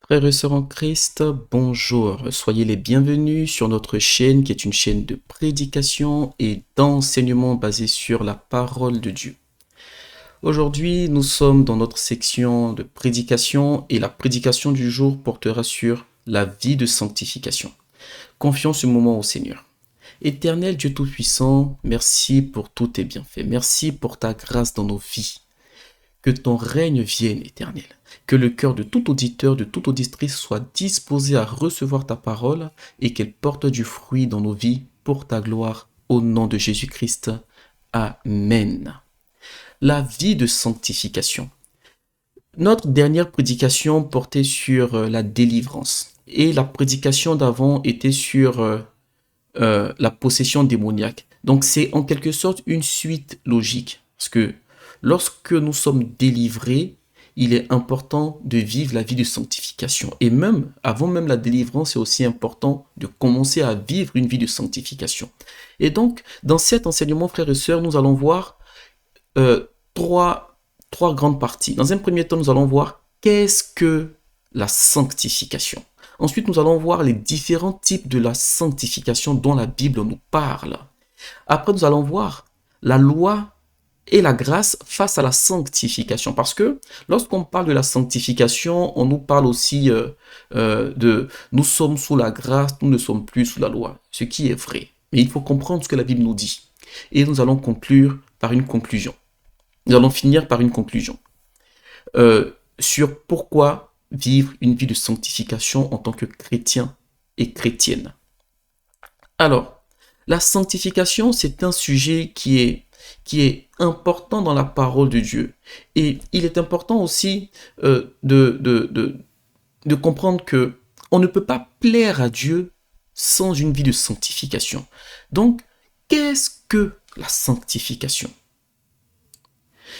Frères et sœurs en Christ, bonjour. Soyez les bienvenus sur notre chaîne qui est une chaîne de prédication et d'enseignement basée sur la parole de Dieu. Aujourd'hui, nous sommes dans notre section de prédication et la prédication du jour portera sur la vie de sanctification. Confions ce moment au Seigneur. Éternel Dieu Tout-Puissant, merci pour tous tes bienfaits. Merci pour ta grâce dans nos vies. Que ton règne vienne, Éternel. Que le cœur de tout auditeur, de toute auditrice soit disposé à recevoir ta parole et qu'elle porte du fruit dans nos vies pour ta gloire. Au nom de Jésus-Christ. Amen. La vie de sanctification. Notre dernière prédication portait sur la délivrance. Et la prédication d'avant était sur la possession démoniaque. Donc c'est en quelque sorte une suite logique. Parce que lorsque nous sommes délivrés, il est important de vivre la vie de sanctification. Et même, avant même la délivrance, c'est aussi important de commencer à vivre une vie de sanctification. Et donc, dans cet enseignement, frères et sœurs, nous allons voir trois grandes parties. Dans un premier temps, nous allons voir qu'est-ce que la sanctification. Ensuite, nous allons voir les différents types de la sanctification dont la Bible nous parle. Après, nous allons voir la loi et la grâce face à la sanctification. Parce que lorsqu'on parle de la sanctification, on nous parle aussi de nous sommes sous la grâce, nous ne sommes plus sous la loi. Ce qui est vrai. Mais il faut comprendre ce que la Bible nous dit. Et nous allons conclure par une conclusion. Nous allons finir par une conclusion sur pourquoi vivre une vie de sanctification en tant que chrétien et chrétienne. Alors, la sanctification, c'est un sujet qui est important dans la parole de Dieu. Et il est important aussi de comprendre que on ne peut pas plaire à Dieu sans une vie de sanctification. Donc, qu'est-ce que la sanctification?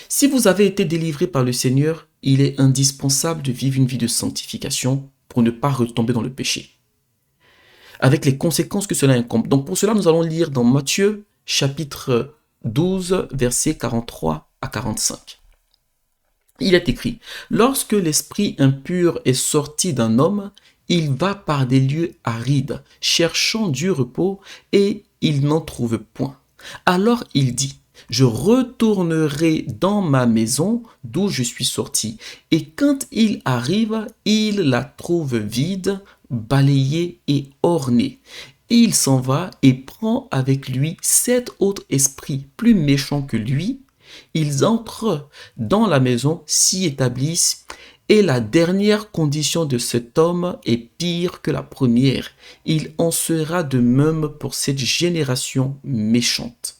Si vous avez été délivré par le Seigneur, il est indispensable de vivre une vie de sanctification pour ne pas retomber dans le péché, avec les conséquences que cela incombe. Donc pour cela, nous allons lire dans Matthieu, chapitre 12, versets 43 à 45. Il est écrit, « Lorsque l'esprit impur est sorti d'un homme, il va par des lieux arides, cherchant du repos, et il n'en trouve point. Alors il dit, « Je retournerai dans ma maison d'où je suis sorti. » Et quand il arrive, il la trouve vide, balayée et ornée. Et il s'en va et prend avec lui 7 autres esprits plus méchants que lui. Ils entrent dans la maison, s'y établissent, et la dernière condition de cet homme est pire que la première. Il en sera de même pour cette génération méchante.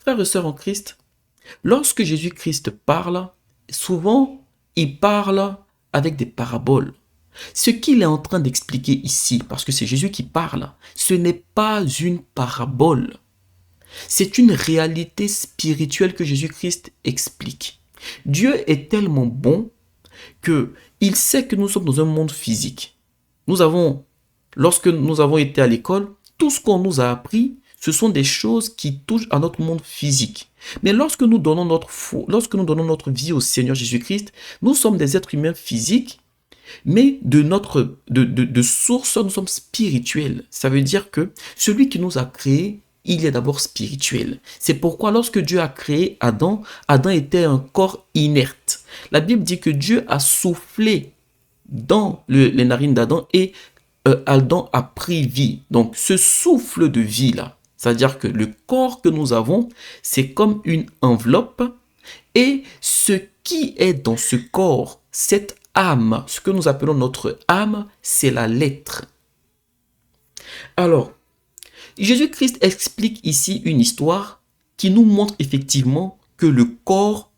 Frères et sœurs en Christ, lorsque Jésus-Christ parle, souvent il parle avec des paraboles. Ce qu'il est en train d'expliquer ici, parce que c'est Jésus qui parle, ce n'est pas une parabole. C'est une réalité spirituelle que Jésus-Christ explique. Dieu est tellement bon qu'il sait que nous sommes dans un monde physique. Lorsque nous avons été à l'école, tout ce qu'on nous a appris, ce sont des choses qui touchent à notre monde physique. Mais lorsque nous donnons notre vie au Seigneur Jésus-Christ, nous sommes des êtres humains physiques, mais de source, nous sommes spirituels. Ça veut dire que celui qui nous a créés, il est d'abord spirituel. C'est pourquoi lorsque Dieu a créé Adam, Adam était un corps inerte. La Bible dit que Dieu a soufflé dans les narines d'Adam et Adam a pris vie. Donc ce souffle de vie-là, c'est-à-dire que le corps que nous avons, c'est comme une enveloppe et ce qui est dans ce corps, cette âme, ce que nous appelons notre âme, c'est la lettre. Alors, Jésus-Christ explique ici une histoire qui nous montre effectivement que le corps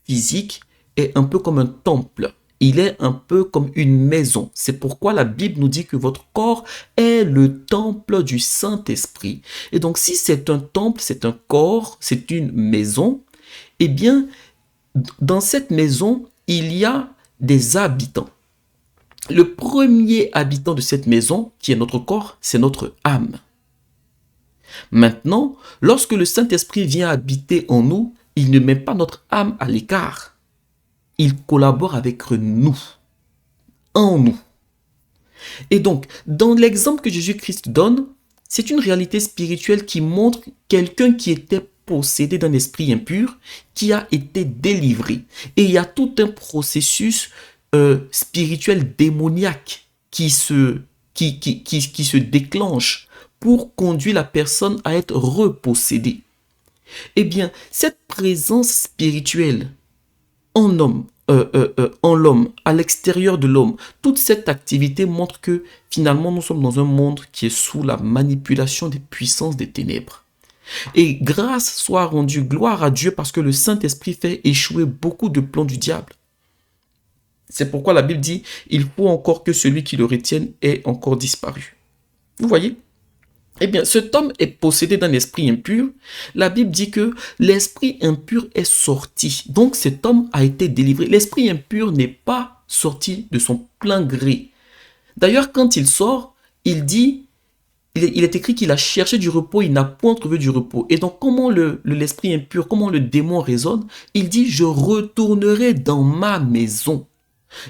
physique est un peu comme un temple. Il est un peu comme une maison. C'est pourquoi la Bible nous dit que votre corps est le temple du Saint-Esprit. Et donc si c'est un temple, c'est un corps, c'est une maison, eh bien, dans cette maison, il y a des habitants. Le premier habitant de cette maison, qui est notre corps, c'est notre âme. Maintenant, lorsque le Saint-Esprit vient habiter en nous, il ne met pas notre âme à l'écart. Il collabore avec nous. en nous. Et donc, dans l'exemple que Jésus-Christ donne, c'est une réalité spirituelle qui montre quelqu'un qui était possédé d'un esprit impur, qui a été délivré. Et il y a tout un processus spirituel démoniaque qui se déclenche pour conduire la personne à être repossédée. Eh bien, cette présence spirituelle en l'homme, à l'extérieur de l'homme, toute cette activité montre que finalement nous sommes dans un monde qui est sous la manipulation des puissances des ténèbres. Et grâce soit rendue, gloire à Dieu, parce que le Saint-Esprit fait échouer beaucoup de plans du diable. C'est pourquoi la Bible dit, il faut encore que celui qui le retienne ait encore disparu. Vous voyez ? Eh bien, cet homme est possédé d'un esprit impur. La Bible dit que l'esprit impur est sorti. Donc, cet homme a été délivré. L'esprit impur n'est pas sorti de son plein gré. D'ailleurs, quand il sort, il dit, il est écrit qu'il a cherché du repos, il n'a point trouvé du repos. Et donc, comment l'esprit impur, comment le démon raisonne? Il dit, je retournerai dans ma maison.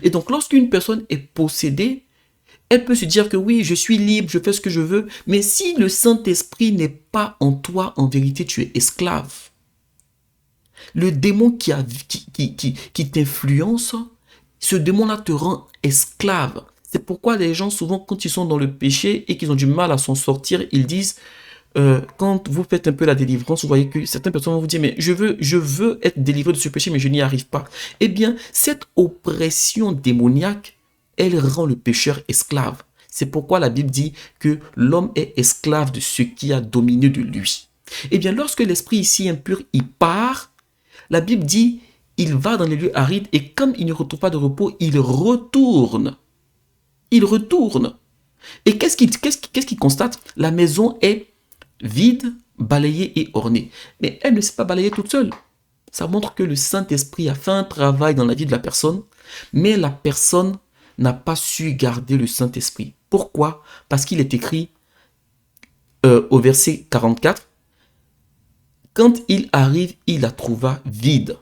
Et donc, lorsqu'une personne est possédée, elle peut se dire que oui, je suis libre, je fais ce que je veux, mais si le Saint-Esprit n'est pas en toi, en vérité, tu es esclave. Le démon qui t'influence, ce démon-là te rend esclave. C'est pourquoi les gens, souvent, quand ils sont dans le péché et qu'ils ont du mal à s'en sortir, ils disent, quand vous faites un peu la délivrance, vous voyez que certaines personnes vont vous dire, mais je veux être délivré de ce péché, mais je n'y arrive pas. Eh bien, cette oppression démoniaque, elle rend le pécheur esclave. C'est pourquoi la Bible dit que l'homme est esclave de ce qui a dominé de lui. Eh bien, lorsque l'esprit ici impur, il part, la Bible dit, il va dans les lieux arides et comme il ne retrouve pas de repos, il retourne. Il retourne. Et qu'est-ce qu'il constate? La maison est vide, balayée et ornée. Mais elle ne s'est pas balayée toute seule. Ça montre que le Saint-Esprit a fait un travail dans la vie de la personne, mais la personne n'a pas su garder le Saint-Esprit. Pourquoi? Parce qu'il est écrit au verset 44, quand il arrive, il la trouva vide.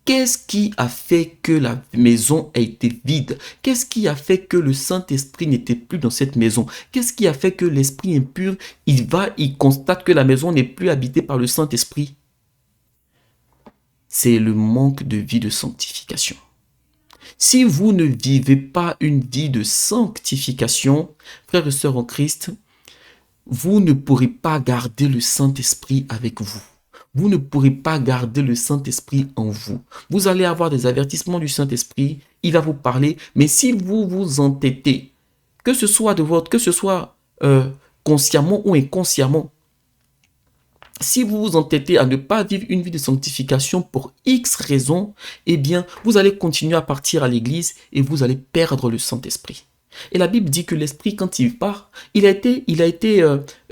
Qu'est-ce qui a fait que la maison a été vide? Qu'est-ce qui a fait que le Saint-Esprit n'était plus dans cette maison? Qu'est-ce qui a fait que l'esprit impur, il constate que la maison n'est plus habitée par le Saint-Esprit? C'est le manque de vie de sanctification. Si vous ne vivez pas une vie de sanctification, frères et sœurs en Christ, vous ne pourrez pas garder le Saint-Esprit avec vous. Vous ne pourrez pas garder le Saint-Esprit en vous. Vous allez avoir des avertissements du Saint-Esprit, il va vous parler, mais si vous vous entêtez, que ce soit consciemment ou inconsciemment, si vous vous entêtez à ne pas vivre une vie de sanctification pour X raisons, eh bien, vous allez continuer à partir à l'église et vous allez perdre le Saint-Esprit. Et la Bible dit que l'Esprit, quand il part, il a été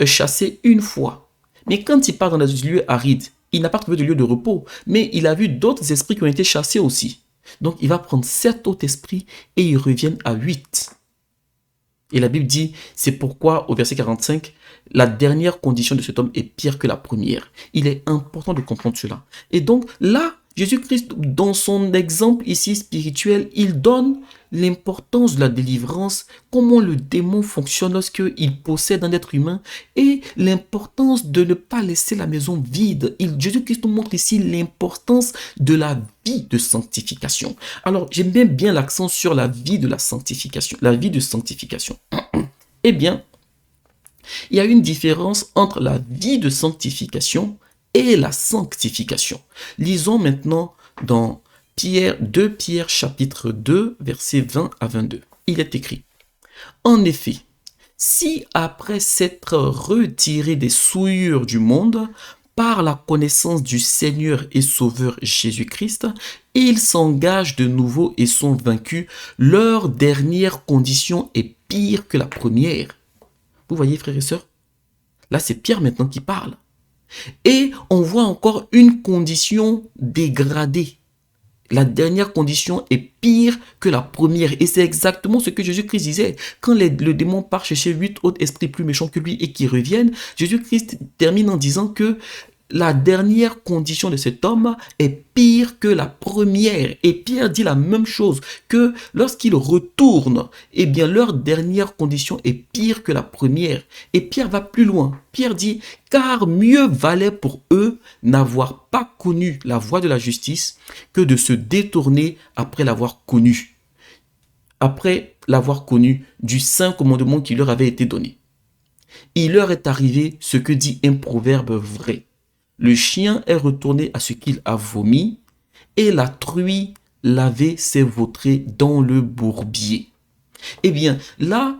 chassé une fois. Mais quand il part dans des lieux arides, il n'a pas trouvé de lieu de repos, mais il a vu d'autres esprits qui ont été chassés aussi. Donc, il va prendre 7 autres esprits et ils reviennent à 8. Et la Bible dit, c'est pourquoi, au verset 45, la dernière condition de cet homme est pire que la première. Il est important de comprendre cela. Et donc, là, Jésus-Christ, dans son exemple ici spirituel, il donne l'importance de la délivrance, comment le démon fonctionne lorsqu'il possède un être humain et l'importance de ne pas laisser la maison vide. Jésus-Christ nous montre ici l'importance de la vie de sanctification. Alors, j'aime bien l'accent sur la vie de la sanctification, la vie de sanctification. Eh bien, il y a une différence entre la vie de sanctification et la sanctification. Lisons maintenant dans 2 Pierre chapitre 2, versets 20 à 22. Il est écrit, « En effet, si après s'être retiré des souillures du monde, par la connaissance du Seigneur et Sauveur Jésus-Christ, ils s'engagent de nouveau et sont vaincus, leur dernière condition est pire que la première. » Vous voyez, frères et sœurs? Là, c'est Pierre maintenant qui parle. Et on voit encore une condition dégradée. La dernière condition est pire que la première. Et c'est exactement ce que Jésus-Christ disait. Quand le démon part chercher 8 autres esprits plus méchants que lui et qui reviennent, Jésus-Christ termine en disant que la dernière condition de cet homme est pire que la première. Et Pierre dit la même chose, que lorsqu'ils retournent, eh bien leur dernière condition est pire que la première. Et Pierre va plus loin. Pierre dit, car mieux valait pour eux n'avoir pas connu la voie de la justice que de se détourner après l'avoir connu. Après l'avoir connu du saint commandement qui leur avait été donné. Il leur est arrivé ce que dit un proverbe vrai. Le chien est retourné à ce qu'il a vomi, et la truie lavée s'est vautrée dans le bourbier. Eh bien, là,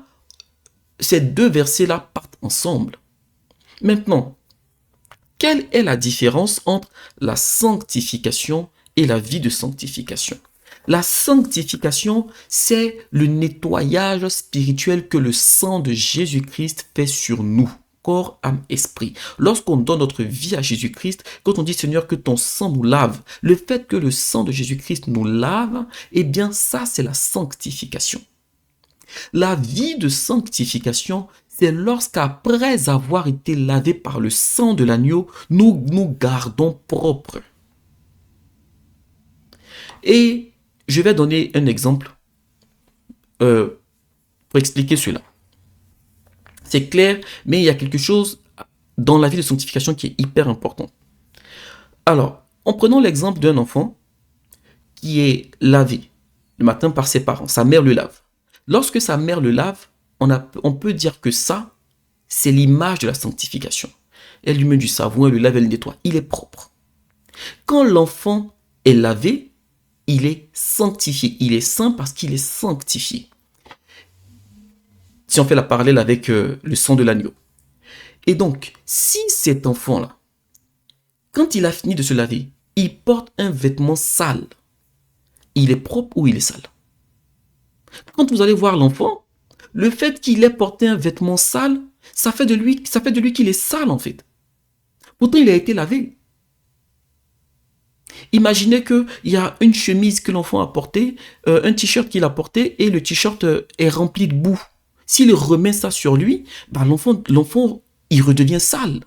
ces deux versets-là partent ensemble. Maintenant, quelle est la différence entre la sanctification et la vie de sanctification? La sanctification, c'est le nettoyage spirituel que le sang de Jésus-Christ fait sur nous. Corps, âme, esprit. Lorsqu'on donne notre vie à Jésus-Christ, quand on dit Seigneur que ton sang nous lave, le fait que le sang de Jésus-Christ nous lave, eh bien ça c'est la sanctification. La vie de sanctification, c'est lorsqu'après avoir été lavé par le sang de l'agneau, nous nous gardons propres. Et je vais donner un exemple pour expliquer cela. C'est clair, mais il y a quelque chose dans la vie de sanctification qui est hyper important. Alors, en prenant l'exemple d'un enfant qui est lavé le matin par ses parents, sa mère le lave. Lorsque sa mère le lave, on peut dire que ça, c'est l'image de la sanctification. Elle lui met du savon, elle le lave, elle le nettoie. Il est propre. Quand l'enfant est lavé, il est sanctifié. Il est saint parce qu'il est sanctifié. Si on fait la parallèle avec le sang de l'agneau. Et donc, si cet enfant-là, quand il a fini de se laver, il porte un vêtement sale, il est propre ou il est sale? Quand vous allez voir l'enfant, le fait qu'il ait porté un vêtement sale, ça fait de lui qu'il est sale en fait. Pourtant, il a été lavé. Imaginez qu'il y a une chemise que l'enfant a portée, un t-shirt qu'il a porté et le t-shirt est rempli de boue. S'il remet ça sur lui, ben l'enfant, il redevient sale.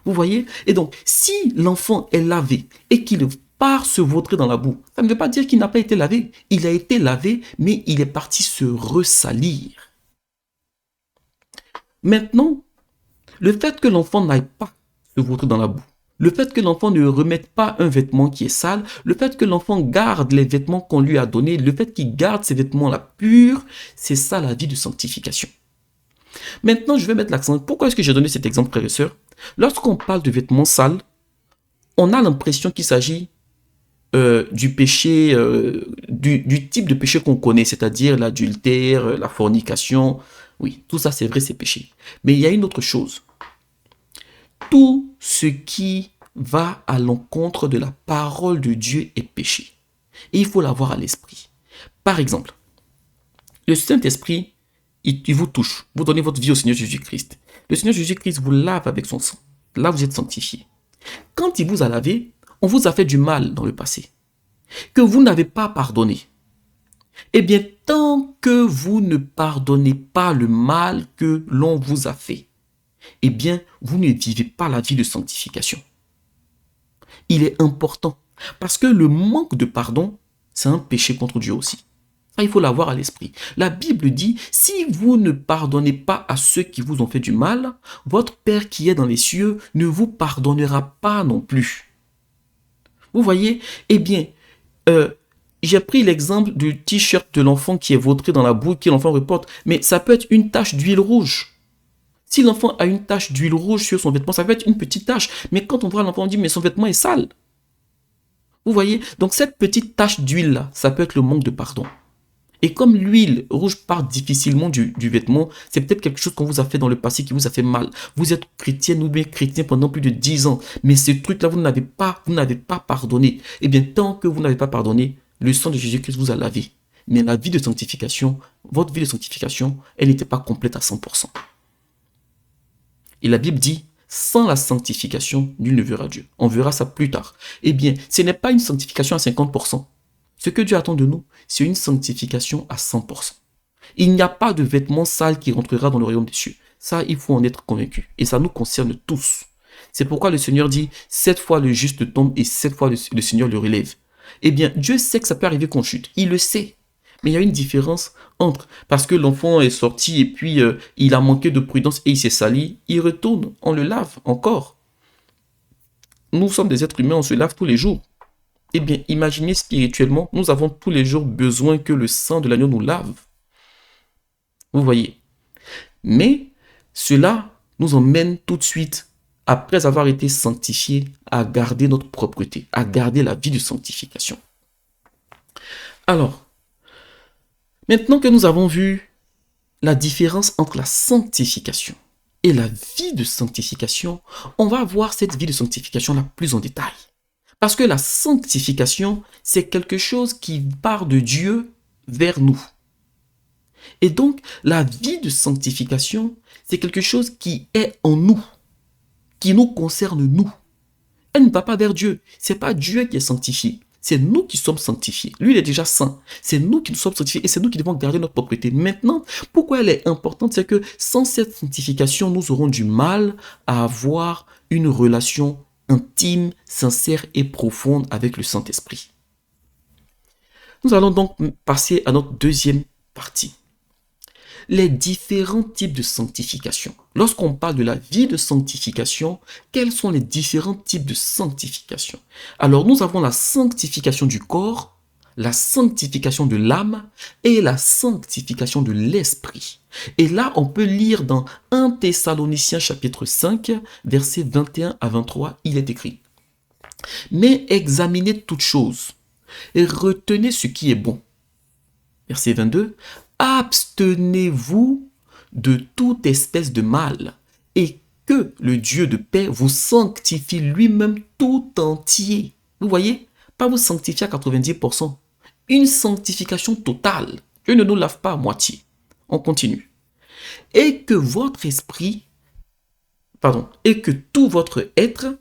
Vous voyez? Et donc, si l'enfant est lavé et qu'il part se vautrer dans la boue, ça ne veut pas dire qu'il n'a pas été lavé. Il a été lavé, mais il est parti se ressalir. Maintenant, le fait que l'enfant n'aille pas se vautrer dans la boue, le fait que l'enfant ne remette pas un vêtement qui est sale, le fait que l'enfant garde les vêtements qu'on lui a donnés, le fait qu'il garde ces vêtements-là purs, c'est ça la vie de sanctification. Maintenant, je vais mettre l'accent. Pourquoi est-ce que j'ai donné cet exemple, frères et sœurs? Lorsqu'on parle de vêtements sales, on a l'impression qu'il s'agit du péché, du type de péché qu'on connaît, c'est-à-dire l'adultère, la fornication. Oui, tout ça c'est vrai, c'est péché. Mais il y a une autre chose. Tout ce qui va à l'encontre de la parole de Dieu est péché. Et il faut l'avoir à l'esprit. Par exemple, le Saint-Esprit, il vous touche. Vous donnez votre vie au Seigneur Jésus-Christ. Le Seigneur Jésus-Christ vous lave avec son sang. Là, vous êtes sanctifié. Quand il vous a lavé, on vous a fait du mal dans le passé, que vous n'avez pas pardonné. Eh bien, tant que vous ne pardonnez pas le mal que l'on vous a fait, eh bien, vous ne vivez pas la vie de sanctification. Il est important, parce que le manque de pardon, c'est un péché contre Dieu aussi. Ça, il faut l'avoir à l'esprit. La Bible dit, si vous ne pardonnez pas à ceux qui vous ont fait du mal, votre Père qui est dans les cieux ne vous pardonnera pas non plus. Vous voyez? Eh bien, j'ai pris l'exemple du t-shirt de l'enfant qui est vautré dans la boue, que l'enfant reporte, mais ça peut être une tache d'huile rouge. Si l'enfant a une tache d'huile rouge sur son vêtement, ça peut être une petite tache, mais quand on voit l'enfant, on dit, mais son vêtement est sale. Vous voyez? Donc cette petite tache d'huile-là, ça peut être le manque de pardon. Et comme l'huile rouge part difficilement du vêtement, c'est peut-être quelque chose qu'on vous a fait dans le passé qui vous a fait mal. Vous êtes chrétienne ou bien chrétien pendant plus de 10 ans, mais ce truc-là, vous n'avez pas pardonné. Eh bien, tant que vous n'avez pas pardonné, le sang de Jésus-Christ vous a lavé. Mais la vie de sanctification, votre vie de sanctification, elle n'était pas complète à 100%. Et la Bible dit, sans la sanctification, nul ne verra Dieu. On verra ça plus tard. Eh bien, ce n'est pas une sanctification à 50%. Ce que Dieu attend de nous, c'est une sanctification à 100%. Il n'y a pas de vêtement sale qui rentrera dans le royaume des cieux. Ça, il faut en être convaincu. Et ça nous concerne tous. C'est pourquoi le Seigneur dit, 7 fois le juste tombe et 7 fois le Seigneur le relève. Eh bien, Dieu sait que ça peut arriver qu'on chute. Il le sait. Mais il y a une différence entre, parce que l'enfant est sorti et puis il a manqué de prudence et il s'est sali, il retourne, on le lave encore. Nous sommes des êtres humains, on se lave tous les jours. Eh bien, imaginez spirituellement, nous avons tous les jours besoin que le sang de l'agneau nous lave. Vous voyez. Mais cela nous emmène tout de suite, après avoir été sanctifiés, à garder notre propreté, à garder la vie de sanctification. Alors, maintenant que nous avons vu la différence entre la sanctification et la vie de sanctification, on va voir cette vie de sanctification là plus en détail. Parce que la sanctification, c'est quelque chose qui part de Dieu vers nous. Et donc, la vie de sanctification, c'est quelque chose qui est en nous, qui nous concerne nous. Elle ne va pas vers Dieu. C'est pas Dieu qui est sanctifié. C'est nous qui sommes sanctifiés. Lui, il est déjà saint. C'est nous qui nous sommes sanctifiés et c'est nous qui devons garder notre propriété. Maintenant, pourquoi elle est importante? C'est que sans cette sanctification, nous aurons du mal à avoir une relation intime, sincère et profonde avec le Saint-Esprit. Nous allons donc passer à notre deuxième partie. Les différents types de sanctification. Lorsqu'on parle de la vie de sanctification, quels sont les différents types de sanctification? Alors, nous avons la sanctification du corps, la sanctification de l'âme et la sanctification de l'esprit. Et là, on peut lire dans 1 Thessaloniciens chapitre 5, versets 21 à 23, il est écrit: « Mais examinez toutes choses et retenez ce qui est bon. » Verset 22, « Abstenez-vous de toute espèce de mal, et que le Dieu de paix vous sanctifie lui-même tout entier. » Vous voyez, pas vous sanctifier à 90%, une sanctification totale. Dieu ne nous lave pas à moitié. On continue. « Et que votre esprit, et que tout votre être,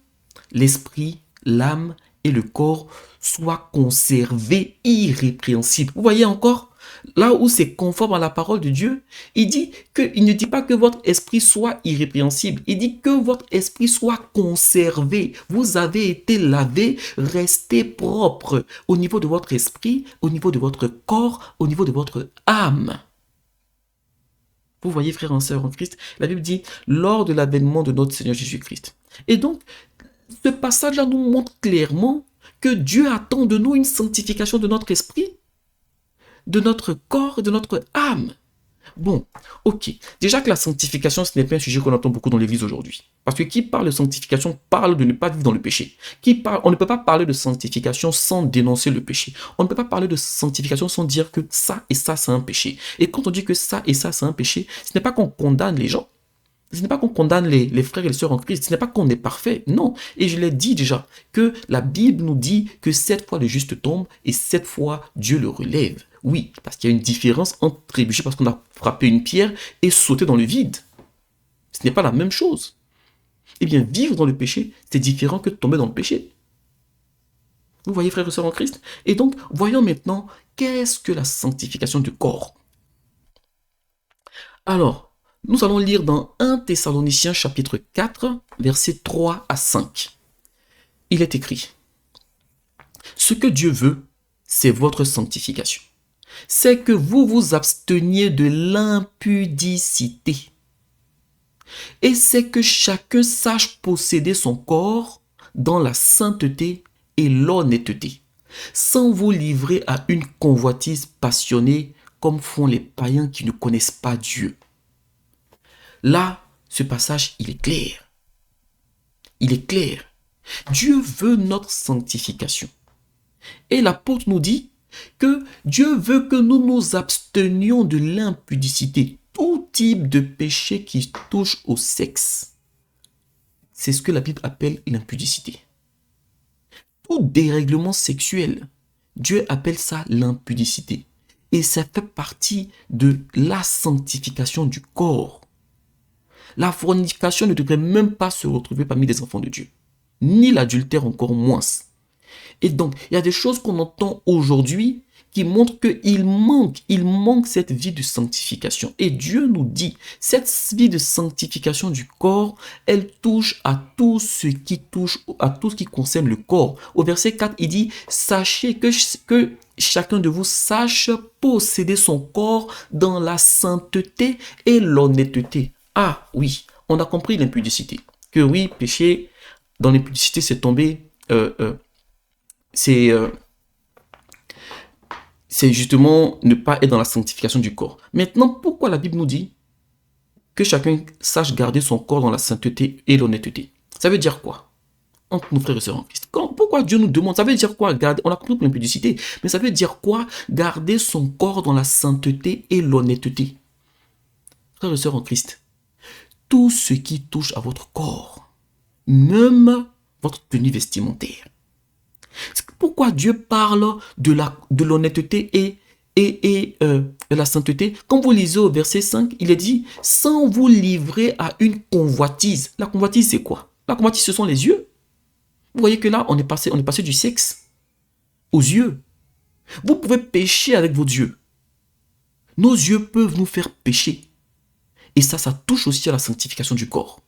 l'esprit, l'âme et le corps, soient conservés irrépréhensibles. » Vous voyez encore? Là où c'est conforme à la parole de Dieu, il ne dit pas que votre esprit soit irrépréhensible, il dit que votre esprit soit conservé. Vous avez été lavé, restez propre au niveau de votre esprit, au niveau de votre corps, au niveau de votre âme. Vous voyez, frères et sœurs en Christ, la Bible dit lors de l'avènement de notre Seigneur Jésus-Christ. Et donc, ce passage-là nous montre clairement que Dieu attend de nous une sanctification de notre esprit, de notre corps et de notre âme. Bon, ok. Déjà que la sanctification, ce n'est pas un sujet qu'on entend beaucoup dans l'église aujourd'hui. Parce que qui parle de sanctification parle de ne pas vivre dans le péché. On ne peut pas parler de sanctification sans dénoncer le péché. On ne peut pas parler de sanctification sans dire que ça et ça, c'est un péché. Et quand on dit que ça et ça, c'est un péché, ce n'est pas qu'on condamne les gens. Ce n'est pas qu'on condamne les frères et les sœurs en Christ. Ce n'est pas qu'on est parfait. Non. Et je l'ai dit déjà, que la Bible nous dit que 7 fois le juste tombe et 7 fois Dieu le relève. Oui, parce qu'il y a une différence entre trébucher parce qu'on a frappé une pierre et sauter dans le vide. Ce n'est pas la même chose. Eh bien, vivre dans le péché, c'est différent que de tomber dans le péché. Vous voyez, frères et sœurs en Christ? Et donc, voyons maintenant, qu'est-ce que la sanctification du corps? Alors, nous allons lire dans 1 Thessaloniciens chapitre 4, versets 3 à 5. Il est écrit: « Ce que Dieu veut, c'est votre sanctification. C'est que vous vous absteniez de l'impudicité. Et c'est que chacun sache posséder son corps dans la sainteté et l'honnêteté, sans vous livrer à une convoitise passionnée comme font les païens qui ne connaissent pas Dieu. » Là, ce passage, il est clair. Il est clair. Dieu veut notre sanctification. Et l'apôtre nous dit que Dieu veut que nous nous abstenions de l'impudicité, tout type de péché qui touche au sexe. C'est ce que la Bible appelle l'impudicité. Tout dérèglement sexuel, Dieu appelle ça l'impudicité. Et ça fait partie de la sanctification du corps. La fornication ne devrait même pas se retrouver parmi les enfants de Dieu. Ni l'adultère encore moins. Et donc, il y a des choses qu'on entend aujourd'hui qui montrent qu'il manque cette vie de sanctification. Et Dieu nous dit, cette vie de sanctification du corps, elle touche à tout ce qui concerne le corps. Au verset 4, il dit, sachez que chacun de vous sache posséder son corps dans la sainteté et l'honnêteté. Ah oui, on a compris l'impudicité. Que oui, péché, dans l'impudicité, c'est tomber... c'est justement ne pas être dans la sanctification du corps. Maintenant, pourquoi la Bible nous dit que chacun sache garder son corps dans la sainteté et l'honnêteté? Ça veut dire quoi entre nos frères et sœurs en Christ? Pourquoi Dieu nous demande? Ça veut dire quoi garder? On a compris pour l'impudicité, mais ça veut dire quoi garder son corps dans la sainteté et l'honnêteté? Frères et sœurs en Christ, tout ce qui touche à votre corps, même votre tenue vestimentaire. Pourquoi Dieu parle de l'honnêteté et la sainteté? Quand vous lisez au verset 5, il est dit, sans vous livrer à une convoitise. La convoitise, c'est quoi? La convoitise, ce sont les yeux. Vous voyez que là, on est passé du sexe aux yeux. Vous pouvez pécher avec vos yeux. Nos yeux peuvent nous faire pécher. Et ça touche aussi à la sanctification du corps.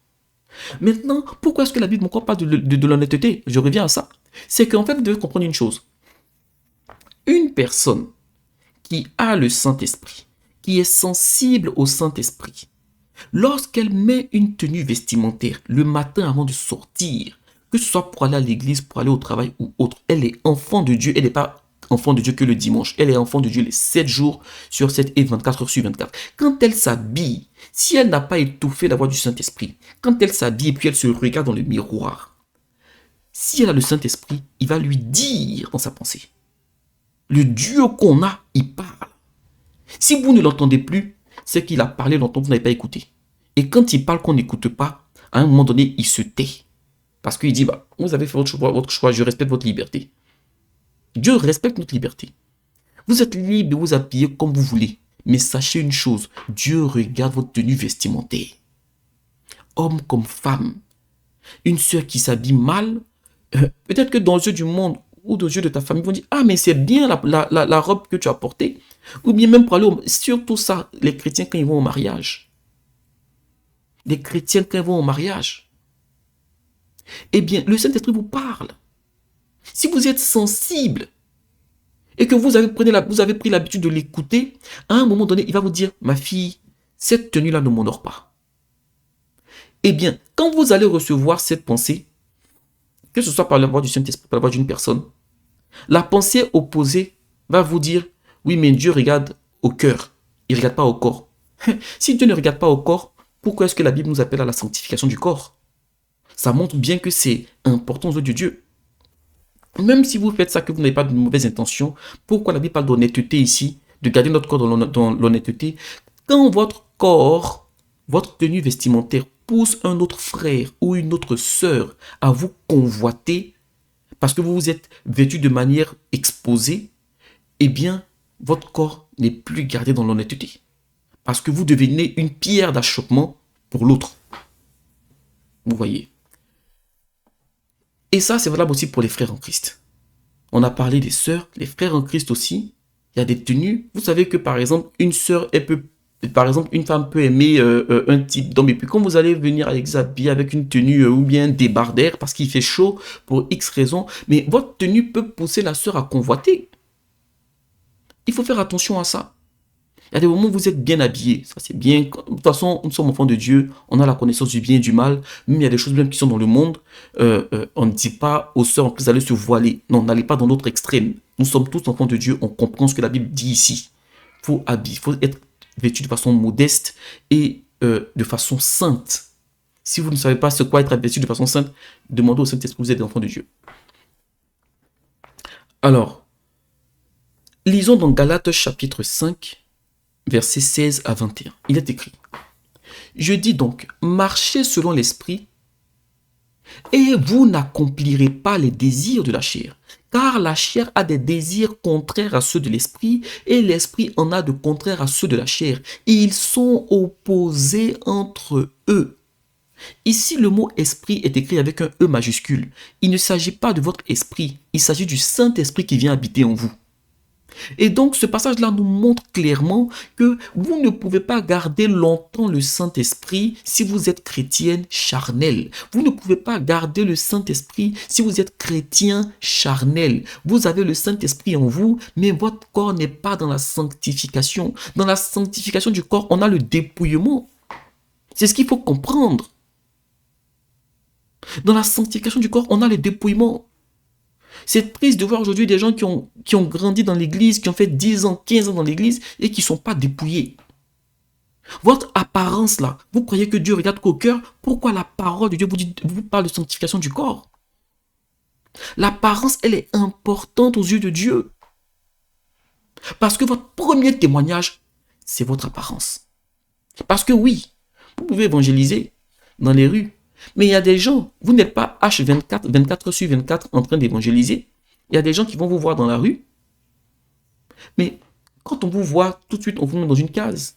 Maintenant, pourquoi est-ce que la Bible ne croit pas de l'honnêteté? Je reviens à ça. C'est qu'en fait, vous devez comprendre une chose. Une personne qui a le Saint-Esprit, qui est sensible au Saint-Esprit, lorsqu'elle met une tenue vestimentaire le matin avant de sortir, que ce soit pour aller à l'église, pour aller au travail ou autre, elle est enfant de Dieu, elle n'est pas enfant de Dieu que le dimanche, elle est enfant de Dieu les 7 jours sur 7 et 24 heures sur 24. Quand elle s'habille, si elle n'a pas étouffé la voix du Saint-Esprit, quand elle s'habille et puis elle se regarde dans le miroir, si elle a le Saint-Esprit, il va lui dire dans sa pensée. Le Dieu qu'on a, il parle. Si vous ne l'entendez plus, c'est qu'il a parlé longtemps, vous n'avez pas écouté. Et quand il parle qu'on n'écoute pas, à un moment donné, il se tait. Parce qu'il dit, vous avez fait votre choix, je respecte votre liberté. Dieu respecte notre liberté. Vous êtes libre de vous habiller comme vous voulez. Mais sachez une chose, Dieu regarde votre tenue vestimentaire. Homme comme femme. Une sœur qui s'habille mal, peut-être que dans les yeux du monde ou aux yeux de ta famille, ils vont dire, ah mais c'est bien la robe que tu as portée. Ou bien même pour aller surtout ça, les chrétiens quand ils vont au mariage. Les chrétiens quand ils vont au mariage. Eh bien, le Saint-Esprit vous parle. Si vous êtes sensible et que vous avez pris l'habitude de l'écouter, à un moment donné, il va vous dire, ma fille, cette tenue-là ne m'honore pas. Eh bien, quand vous allez recevoir cette pensée, que ce soit par la voix du Saint-Esprit, par la voix d'une personne, la pensée opposée va vous dire, oui, mais Dieu regarde au cœur, il ne regarde pas au corps. Si Dieu ne regarde pas au corps, pourquoi est-ce que la Bible nous appelle à la sanctification du corps? Ça montre bien que c'est important aux yeux de Dieu. Même si vous faites ça, que vous n'avez pas de mauvaises intentions, pourquoi la Bible parle d'honnêteté ici, de garder notre corps dans l'honnêteté? Quand votre corps, votre tenue vestimentaire pousse un autre frère ou une autre sœur à vous convoiter, parce que vous vous êtes vêtu de manière exposée, eh bien, votre corps n'est plus gardé dans l'honnêteté. Parce que vous devenez une pierre d'achoppement pour l'autre. Vous voyez. Et ça, c'est valable aussi pour les frères en Christ. On a parlé des sœurs, les frères en Christ aussi. Il y a des tenues. Vous savez que par exemple, une sœur, une femme peut aimer un type d'homme. Et puis quand vous allez venir habiller avec une tenue ou bien débardeur parce qu'il fait chaud pour X raisons, mais votre tenue peut pousser la sœur à convoiter. Il faut faire attention à ça. Il y a des moments où vous êtes bien habillé, ça c'est bien. De toute façon, nous sommes enfants de Dieu, on a la connaissance du bien et du mal. Même il y a des choses même qui sont dans le monde, on ne dit pas aux sœurs en Christ d'aller se voiler. Non, n'allez pas dans l'autre extrême. Nous sommes tous enfants de Dieu, on comprend ce que la Bible dit ici. Il faut être vêtu de façon modeste et de façon sainte. Si vous ne savez pas ce qu'est être vêtu de façon sainte, demandez au Saint-Esprit que vous êtes des enfants de Dieu. Alors, lisons dans Galates chapitre 5, versets 16 à 21. Il est écrit, « Je dis donc, marchez selon l'esprit, et vous n'accomplirez pas les désirs de la chair, car la chair a des désirs contraires à ceux de l'esprit, et l'esprit en a de contraires à ceux de la chair. Et ils sont opposés entre eux, Ici, le mot esprit est écrit avec un E majuscule. Il ne s'agit pas de votre esprit, il s'agit du Saint-Esprit qui vient habiter en vous. Et donc, ce passage-là nous montre clairement que vous ne pouvez pas garder longtemps le Saint-Esprit si vous êtes chrétienne charnelle. Vous ne pouvez pas garder le Saint-Esprit si vous êtes chrétien charnel. Vous avez le Saint-Esprit en vous, mais votre corps n'est pas dans la sanctification. Dans la sanctification du corps, on a le dépouillement. C'est ce qu'il faut comprendre. Dans la sanctification du corps, on a le dépouillement. C'est triste de voir aujourd'hui des gens qui ont grandi dans l'église, qui ont fait 10 ans, 15 ans dans l'église et qui ne sont pas dépouillés. Votre apparence là, vous croyez que Dieu regarde qu'au cœur? Pourquoi la parole de Dieu vous parle de sanctification du corps? L'apparence, elle est importante aux yeux de Dieu. Parce que votre premier témoignage, c'est votre apparence. Parce que oui, vous pouvez évangéliser dans les rues, mais il y a des gens, vous n'êtes pas H24, 24/24 en train d'évangéliser. Il y a des gens qui vont vous voir dans la rue, mais quand on vous voit, tout de suite, on vous met dans une case.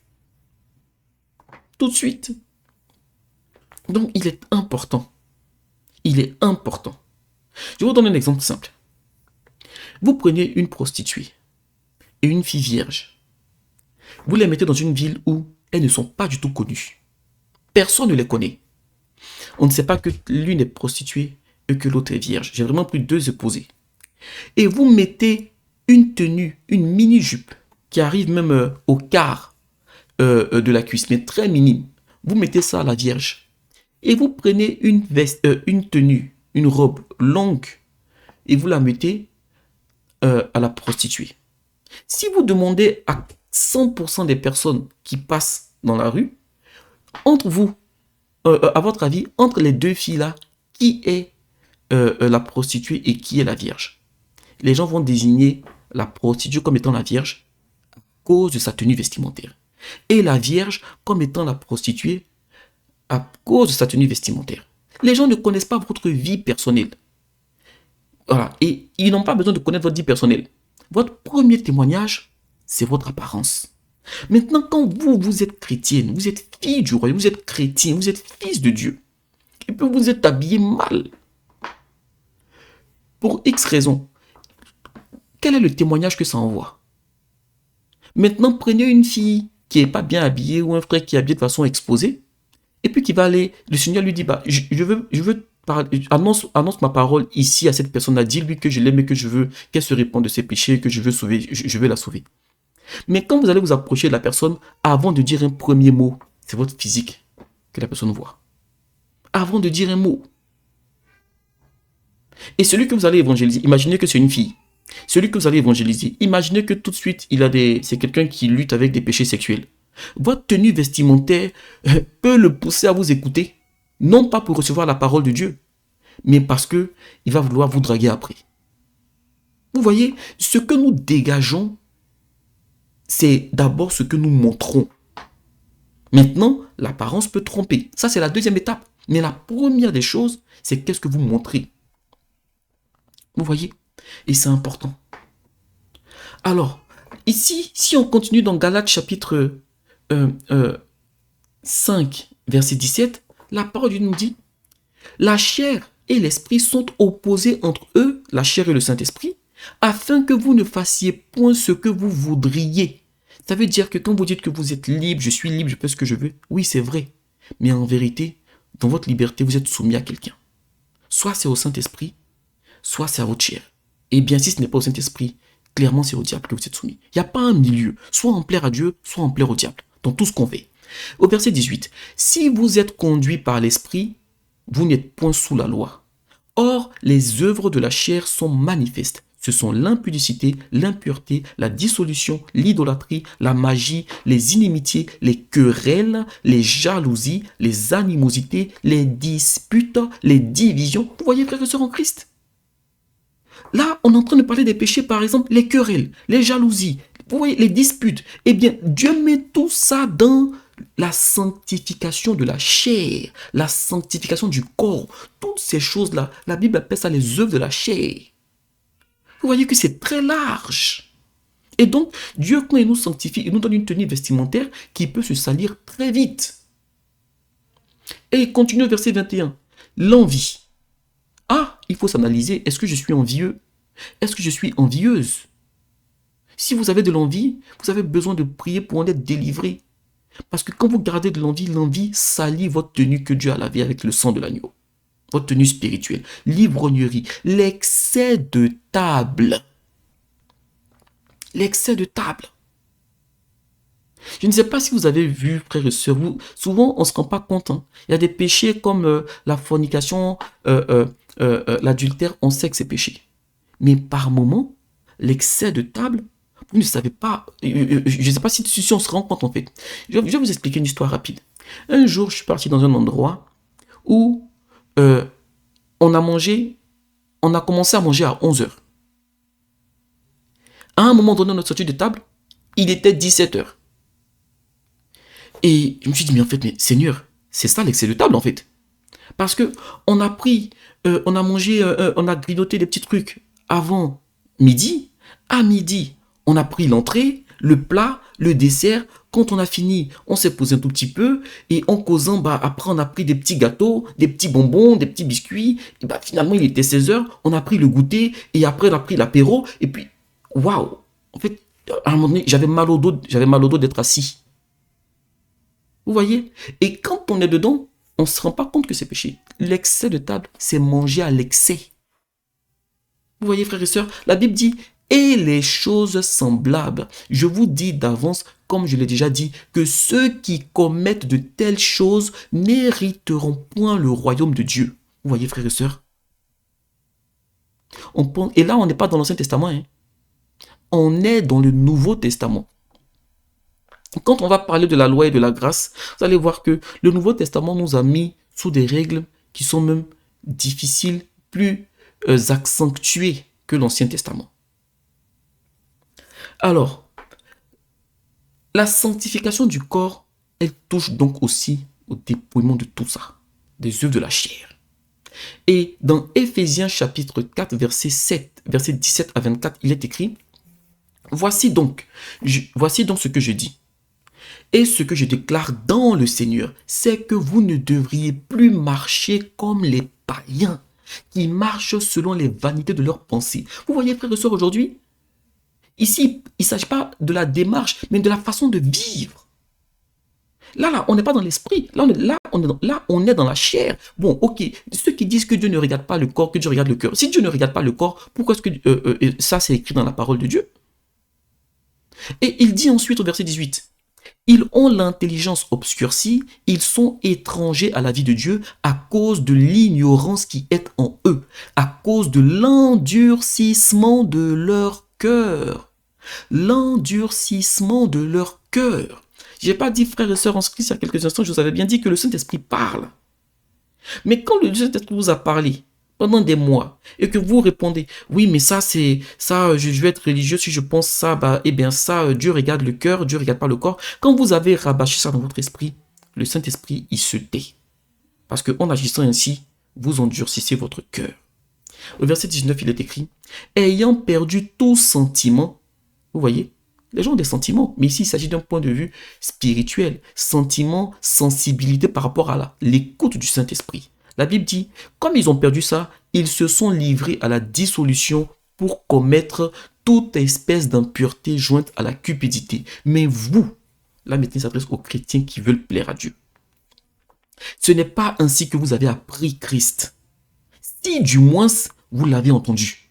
Tout de suite. Donc, il est important. Il est important. Je vais vous donner un exemple simple. Vous prenez une prostituée et une fille vierge. Vous les mettez dans une ville où elles ne sont pas du tout connues. Personne ne les connaît. On ne sait pas que l'une est prostituée et que l'autre est vierge. J'ai vraiment pris deux opposés. Et vous mettez une tenue, une mini-jupe qui arrive même au quart de la cuisse, mais très minime. Vous mettez ça à la vierge. Et vous prenez une veste, une tenue, une robe longue et vous la mettez à la prostituée. Si vous demandez à 100% des personnes qui passent dans la rue, entre vous, à votre avis, entre les deux filles-là, qui est la prostituée et qui est la vierge? Les gens vont désigner la prostituée comme étant la vierge à cause de sa tenue vestimentaire. Et la vierge comme étant la prostituée à cause de sa tenue vestimentaire. Les gens ne connaissent pas votre vie personnelle. Voilà. Et ils n'ont pas besoin de connaître votre vie personnelle. Votre premier témoignage, c'est votre apparence. Maintenant, quand vous êtes chrétienne, vous êtes fille du royaume, vous êtes chrétien, vous êtes fils de Dieu, et puis vous êtes habillé mal, pour X raisons, quel est le témoignage que ça envoie? Maintenant, prenez une fille qui n'est pas bien habillée ou un frère qui est habillé de façon exposée, et puis qui va aller, le Seigneur lui dit, bah, je veux annonce ma parole ici à cette personne-là, dis-lui que je l'aime et que je veux qu'elle se répande de ses péchés, que je veux sauver, je veux la sauver. Mais quand vous allez vous approcher de la personne, avant de dire un premier mot, c'est votre physique que la personne voit. Avant de dire un mot. Et celui que vous allez évangéliser, imaginez que c'est une fille. Celui que vous allez évangéliser, imaginez que tout de suite, c'est quelqu'un qui lutte avec des péchés sexuels. Votre tenue vestimentaire peut le pousser à vous écouter. Non pas pour recevoir la parole de Dieu, mais parce que il va vouloir vous draguer après. Vous voyez, ce que nous dégageons, c'est d'abord ce que nous montrons. Maintenant, l'apparence peut tromper. Ça, c'est la deuxième étape. Mais la première des choses, c'est qu'est-ce que vous montrez. Vous voyez? Et c'est important. Alors, ici, si on continue dans Galates chapitre 5, verset 17, la parole de Dieu nous dit, la chair et l'esprit sont opposés entre eux, la chair et le Saint-Esprit, afin que vous ne fassiez point ce que vous voudriez. Ça veut dire que quand vous dites que vous êtes libre, je suis libre, je fais ce que je veux, oui, c'est vrai. Mais en vérité, dans votre liberté, vous êtes soumis à quelqu'un. Soit c'est au Saint-Esprit, soit c'est à votre chair. Et bien, si ce n'est pas au Saint-Esprit, clairement, c'est au diable que vous êtes soumis. Il n'y a pas un milieu. Soit en plaire à Dieu, soit en plaire au diable. Dans tout ce qu'on fait. Au verset 18. Si vous êtes conduit par l'Esprit, vous n'êtes point sous la loi. Or, les œuvres de la chair sont manifestes. Ce sont l'impudicité, l'impureté, la dissolution, l'idolâtrie, la magie, les inimitiés, les querelles, les jalousies, les animosités, les disputes, les divisions. Vous voyez, frères et sœurs en Christ? Là, on est en train de parler des péchés, par exemple, les querelles, les jalousies, vous voyez, les disputes. Eh bien, Dieu met tout ça dans la sanctification de la chair, la sanctification du corps. Toutes ces choses-là, la Bible appelle ça les œuvres de la chair. Vous voyez que c'est très large. Et donc, Dieu, quand il nous sanctifie, il nous donne une tenue vestimentaire qui peut se salir très vite. Et continue au verset 21. L'envie. Ah, il faut s'analyser. Est-ce que je suis envieux? Est-ce que je suis envieuse? Si vous avez de l'envie, vous avez besoin de prier pour en être délivré. Parce que quand vous gardez de l'envie salit votre tenue que Dieu a lavée avec le sang de l'agneau. Votre tenue spirituelle. L'ivrognerie. L'excès de table. L'excès de table. Je ne sais pas si vous avez vu, frères et sœurs, souvent on ne se rend pas compte. Hein. Il y a des péchés comme la fornication, l'adultère, on sait que c'est péché. Mais par moment, l'excès de table, vous ne savez pas, je ne sais pas si on se rend compte en fait. Je vais vous expliquer une histoire rapide. Un jour, je suis parti dans un endroit où on a commencé à manger à 11 heures. À un moment donné, notre sortie de table, il était 17 heures. Et je me suis dit, mais en fait, mais Seigneur, c'est ça l'excès de table en fait. Parce que on a pris, on a mangé, on a grignoté des petits trucs avant midi. À midi, on a pris l'entrée, le plat, le dessert. Quand on a fini, on s'est posé un tout petit peu. Et en causant, après, on a pris des petits gâteaux, des petits bonbons, des petits biscuits. Et finalement, il était 16 heures. On a pris le goûter. Et après, on a pris l'apéro. Et puis, waouh! En fait, à un moment donné, j'avais mal au dos d'être assis. Vous voyez? Et quand on est dedans, on ne se rend pas compte que c'est péché. L'excès de table, c'est manger à l'excès. Vous voyez, frères et sœurs, la Bible dit, et les choses semblables. Je vous dis d'avance, comme je l'ai déjà dit, que ceux qui commettent de telles choses n'hériteront point le royaume de Dieu. Vous voyez, frères et sœurs? Et là, on n'est pas dans l'Ancien Testament. Hein. On est dans le Nouveau Testament. Quand on va parler de la loi et de la grâce, vous allez voir que le Nouveau Testament nous a mis sous des règles qui sont même difficiles, plus accentuées que l'Ancien Testament. Alors, la sanctification du corps, elle touche donc aussi au dépouillement de tout ça, des œuvres de la chair. Et dans Éphésiens chapitre 4, verset 17 à 24, il est écrit, voici donc ce que je dis. Et ce que je déclare dans le Seigneur, c'est que vous ne devriez plus marcher comme les païens qui marchent selon les vanités de leurs pensées. Vous voyez, frères et sœurs, aujourd'hui, ici, il ne s'agit pas de la démarche, mais de la façon de vivre. Là, on n'est pas dans l'esprit. Là, on est dans la chair. Bon, ok, ceux qui disent que Dieu ne regarde pas le corps, que Dieu regarde le cœur. Si Dieu ne regarde pas le corps, pourquoi est-ce que ça, c'est écrit dans la parole de Dieu? Et il dit ensuite au verset 18, ils ont l'intelligence obscurcie, ils sont étrangers à la vie de Dieu à cause de l'ignorance qui est en eux, à cause de l'endurcissement de leur cœur. L'endurcissement de leur cœur. Je n'ai pas dit, frères et sœurs en Christ, il y a quelques instants, je vous avais bien dit que le Saint-Esprit parle. Mais quand le Saint-Esprit vous a parlé pendant des mois et que vous répondez, oui, mais ça, je vais être religieux si je pense ça, eh bien ça, Dieu regarde le cœur, Dieu ne regarde pas le corps. Quand vous avez rabâché ça dans votre esprit, le Saint-Esprit, il se tait. Parce qu'en agissant ainsi, vous endurcissez votre cœur. Au verset 19, il est écrit, ayant perdu tout sentiment, vous voyez, les gens ont des sentiments, mais ici il s'agit d'un point de vue spirituel, sentiment, sensibilité par rapport à l'écoute du Saint-Esprit. La Bible dit, comme ils ont perdu ça, ils se sont livrés à la dissolution pour commettre toute espèce d'impureté jointe à la cupidité. Mais vous, là maintenant il s'adresse aux chrétiens qui veulent plaire à Dieu. Ce n'est pas ainsi que vous avez appris Christ. Si du moins vous l'avez entendu.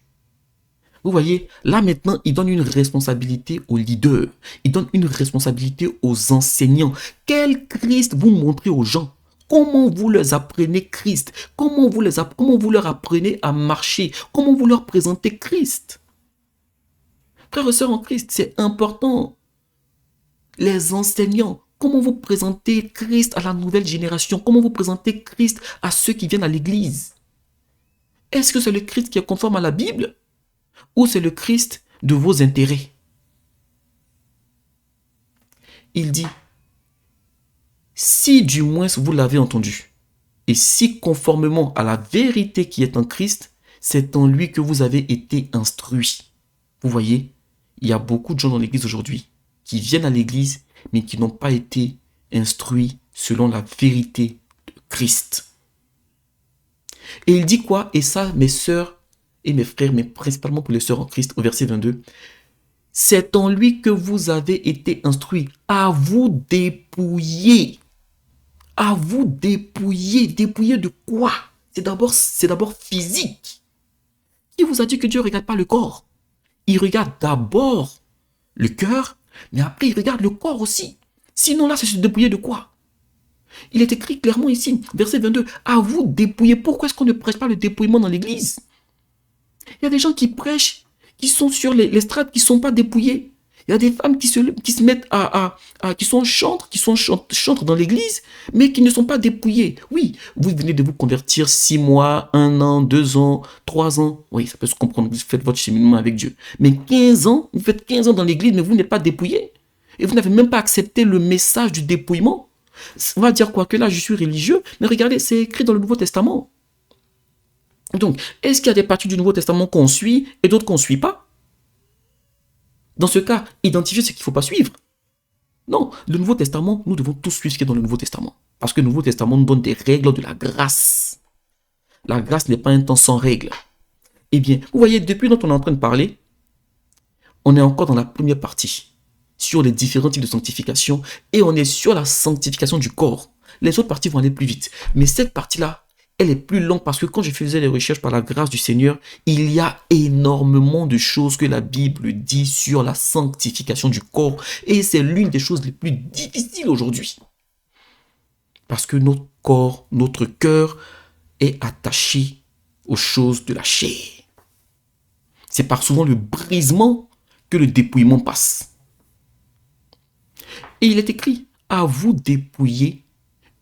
Vous voyez, là maintenant, il donne une responsabilité aux leaders. Il donne une responsabilité aux enseignants. Quel Christ vous montrez aux gens? Comment vous leur apprenez Christ? Comment vous leur apprenez à marcher? Comment vous leur présentez Christ? Frères et sœurs en Christ, c'est important. Les enseignants, comment vous présentez Christ à la nouvelle génération? Comment vous présentez Christ à ceux qui viennent à l'église? Est-ce que c'est le Christ qui est conforme à la Bible? Ou c'est le Christ de vos intérêts? Il dit, si du moins vous l'avez entendu, et si conformément à la vérité qui est en Christ, c'est en lui que vous avez été instruits. Vous voyez, il y a beaucoup de gens dans l'église aujourd'hui qui viennent à l'église, mais qui n'ont pas été instruits selon la vérité Christ. Et il dit quoi? Et ça, mes sœurs et mes frères, mais principalement pour les sœurs en Christ, au verset 22, c'est en lui que vous avez été instruits, à vous dépouiller. À vous dépouiller. Dépouiller de quoi? C'est d'abord physique. Qui vous a dit que Dieu ne regarde pas le corps? Il regarde d'abord le cœur, mais après il regarde le corps aussi. Sinon là, c'est se dépouiller de quoi? Il est écrit clairement ici, verset 22, à vous dépouiller. Pourquoi est-ce qu'on ne prêche pas le dépouillement dans l'église? Il y a des gens qui prêchent, qui sont sur les strates, qui ne sont pas dépouillés. Il y a des femmes qui se mettent qui sont chantres dans l'église, mais qui ne sont pas dépouillées. Oui, vous venez de vous convertir 6 mois, 1 an, 2 ans, 3 ans. Oui, ça peut se comprendre, vous faites votre cheminement avec Dieu. Mais 15 ans, vous faites 15 ans dans l'église, mais vous n'êtes pas dépouillé. Et vous n'avez même pas accepté le message du dépouillement. On va dire quoi? Que là, je suis religieux, mais regardez, c'est écrit dans le Nouveau Testament. Donc, est-ce qu'il y a des parties du Nouveau Testament qu'on suit et d'autres qu'on ne suit pas? Dans ce cas, identifier ce qu'il ne faut pas suivre. Non, le Nouveau Testament, nous devons tous suivre ce qui est dans le Nouveau Testament. Parce que le Nouveau Testament nous donne des règles de la grâce. La grâce n'est pas un temps sans règles. Eh bien, vous voyez, depuis dont on est en train de parler, on est encore dans la première partie, sur les différents types de sanctification, et on est sur la sanctification du corps. Les autres parties vont aller plus vite. Mais cette partie-là, elle est plus longue parce que quand je faisais les recherches par la grâce du Seigneur, il y a énormément de choses que la Bible dit sur la sanctification du corps. Et c'est l'une des choses les plus difficiles aujourd'hui. Parce que notre corps, notre cœur est attaché aux choses de la chair. C'est par souvent le brisement que le dépouillement passe. Et il est écrit, à vous dépouiller,